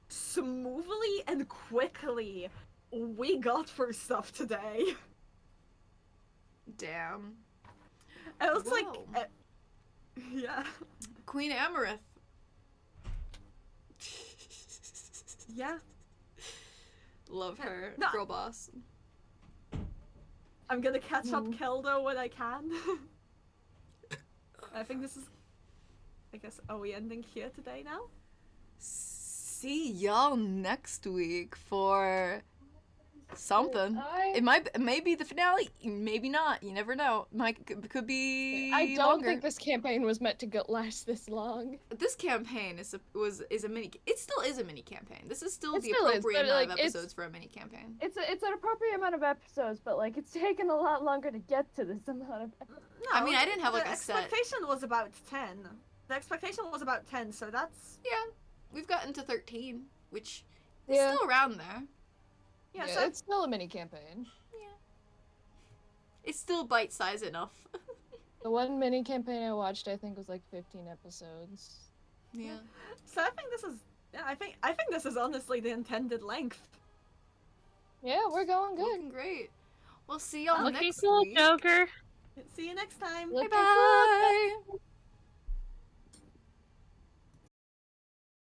smoothly and quickly we got through stuff today. Damn. It was Whoa. yeah, Queen Amarith. yeah. Love her. No. Girl boss. I'm gonna catch up Keldo when I can. I think this is, are we ending here today now? See y'all next week for something. I It might be the finale, maybe not. You never know. Could be. I don't longer. think this campaign was meant to last this long. This campaign is a mini. It still is a mini campaign. This is still It the still is, appropriate but, amount of like, it's- episodes for a mini campaign. it's an appropriate amount of episodes, but it's taken a lot longer to get to this amount of. No, I mean, I didn't have, the a set. expectation was about 10. The expectation was about 10, so that's Yeah, we've gotten to 13, which is Yeah. still around there. yeah. Yeah, So it's still a mini campaign. It's still bite size enough. The one mini campaign I watched, I think, was like 15 episodes. Yeah. So I think this is. Yeah, I think this is honestly the intended length. Yeah, we're going good. Looking great. We'll see y'all Looking next cool, week. Joker. See you next time. Bye Looking bye.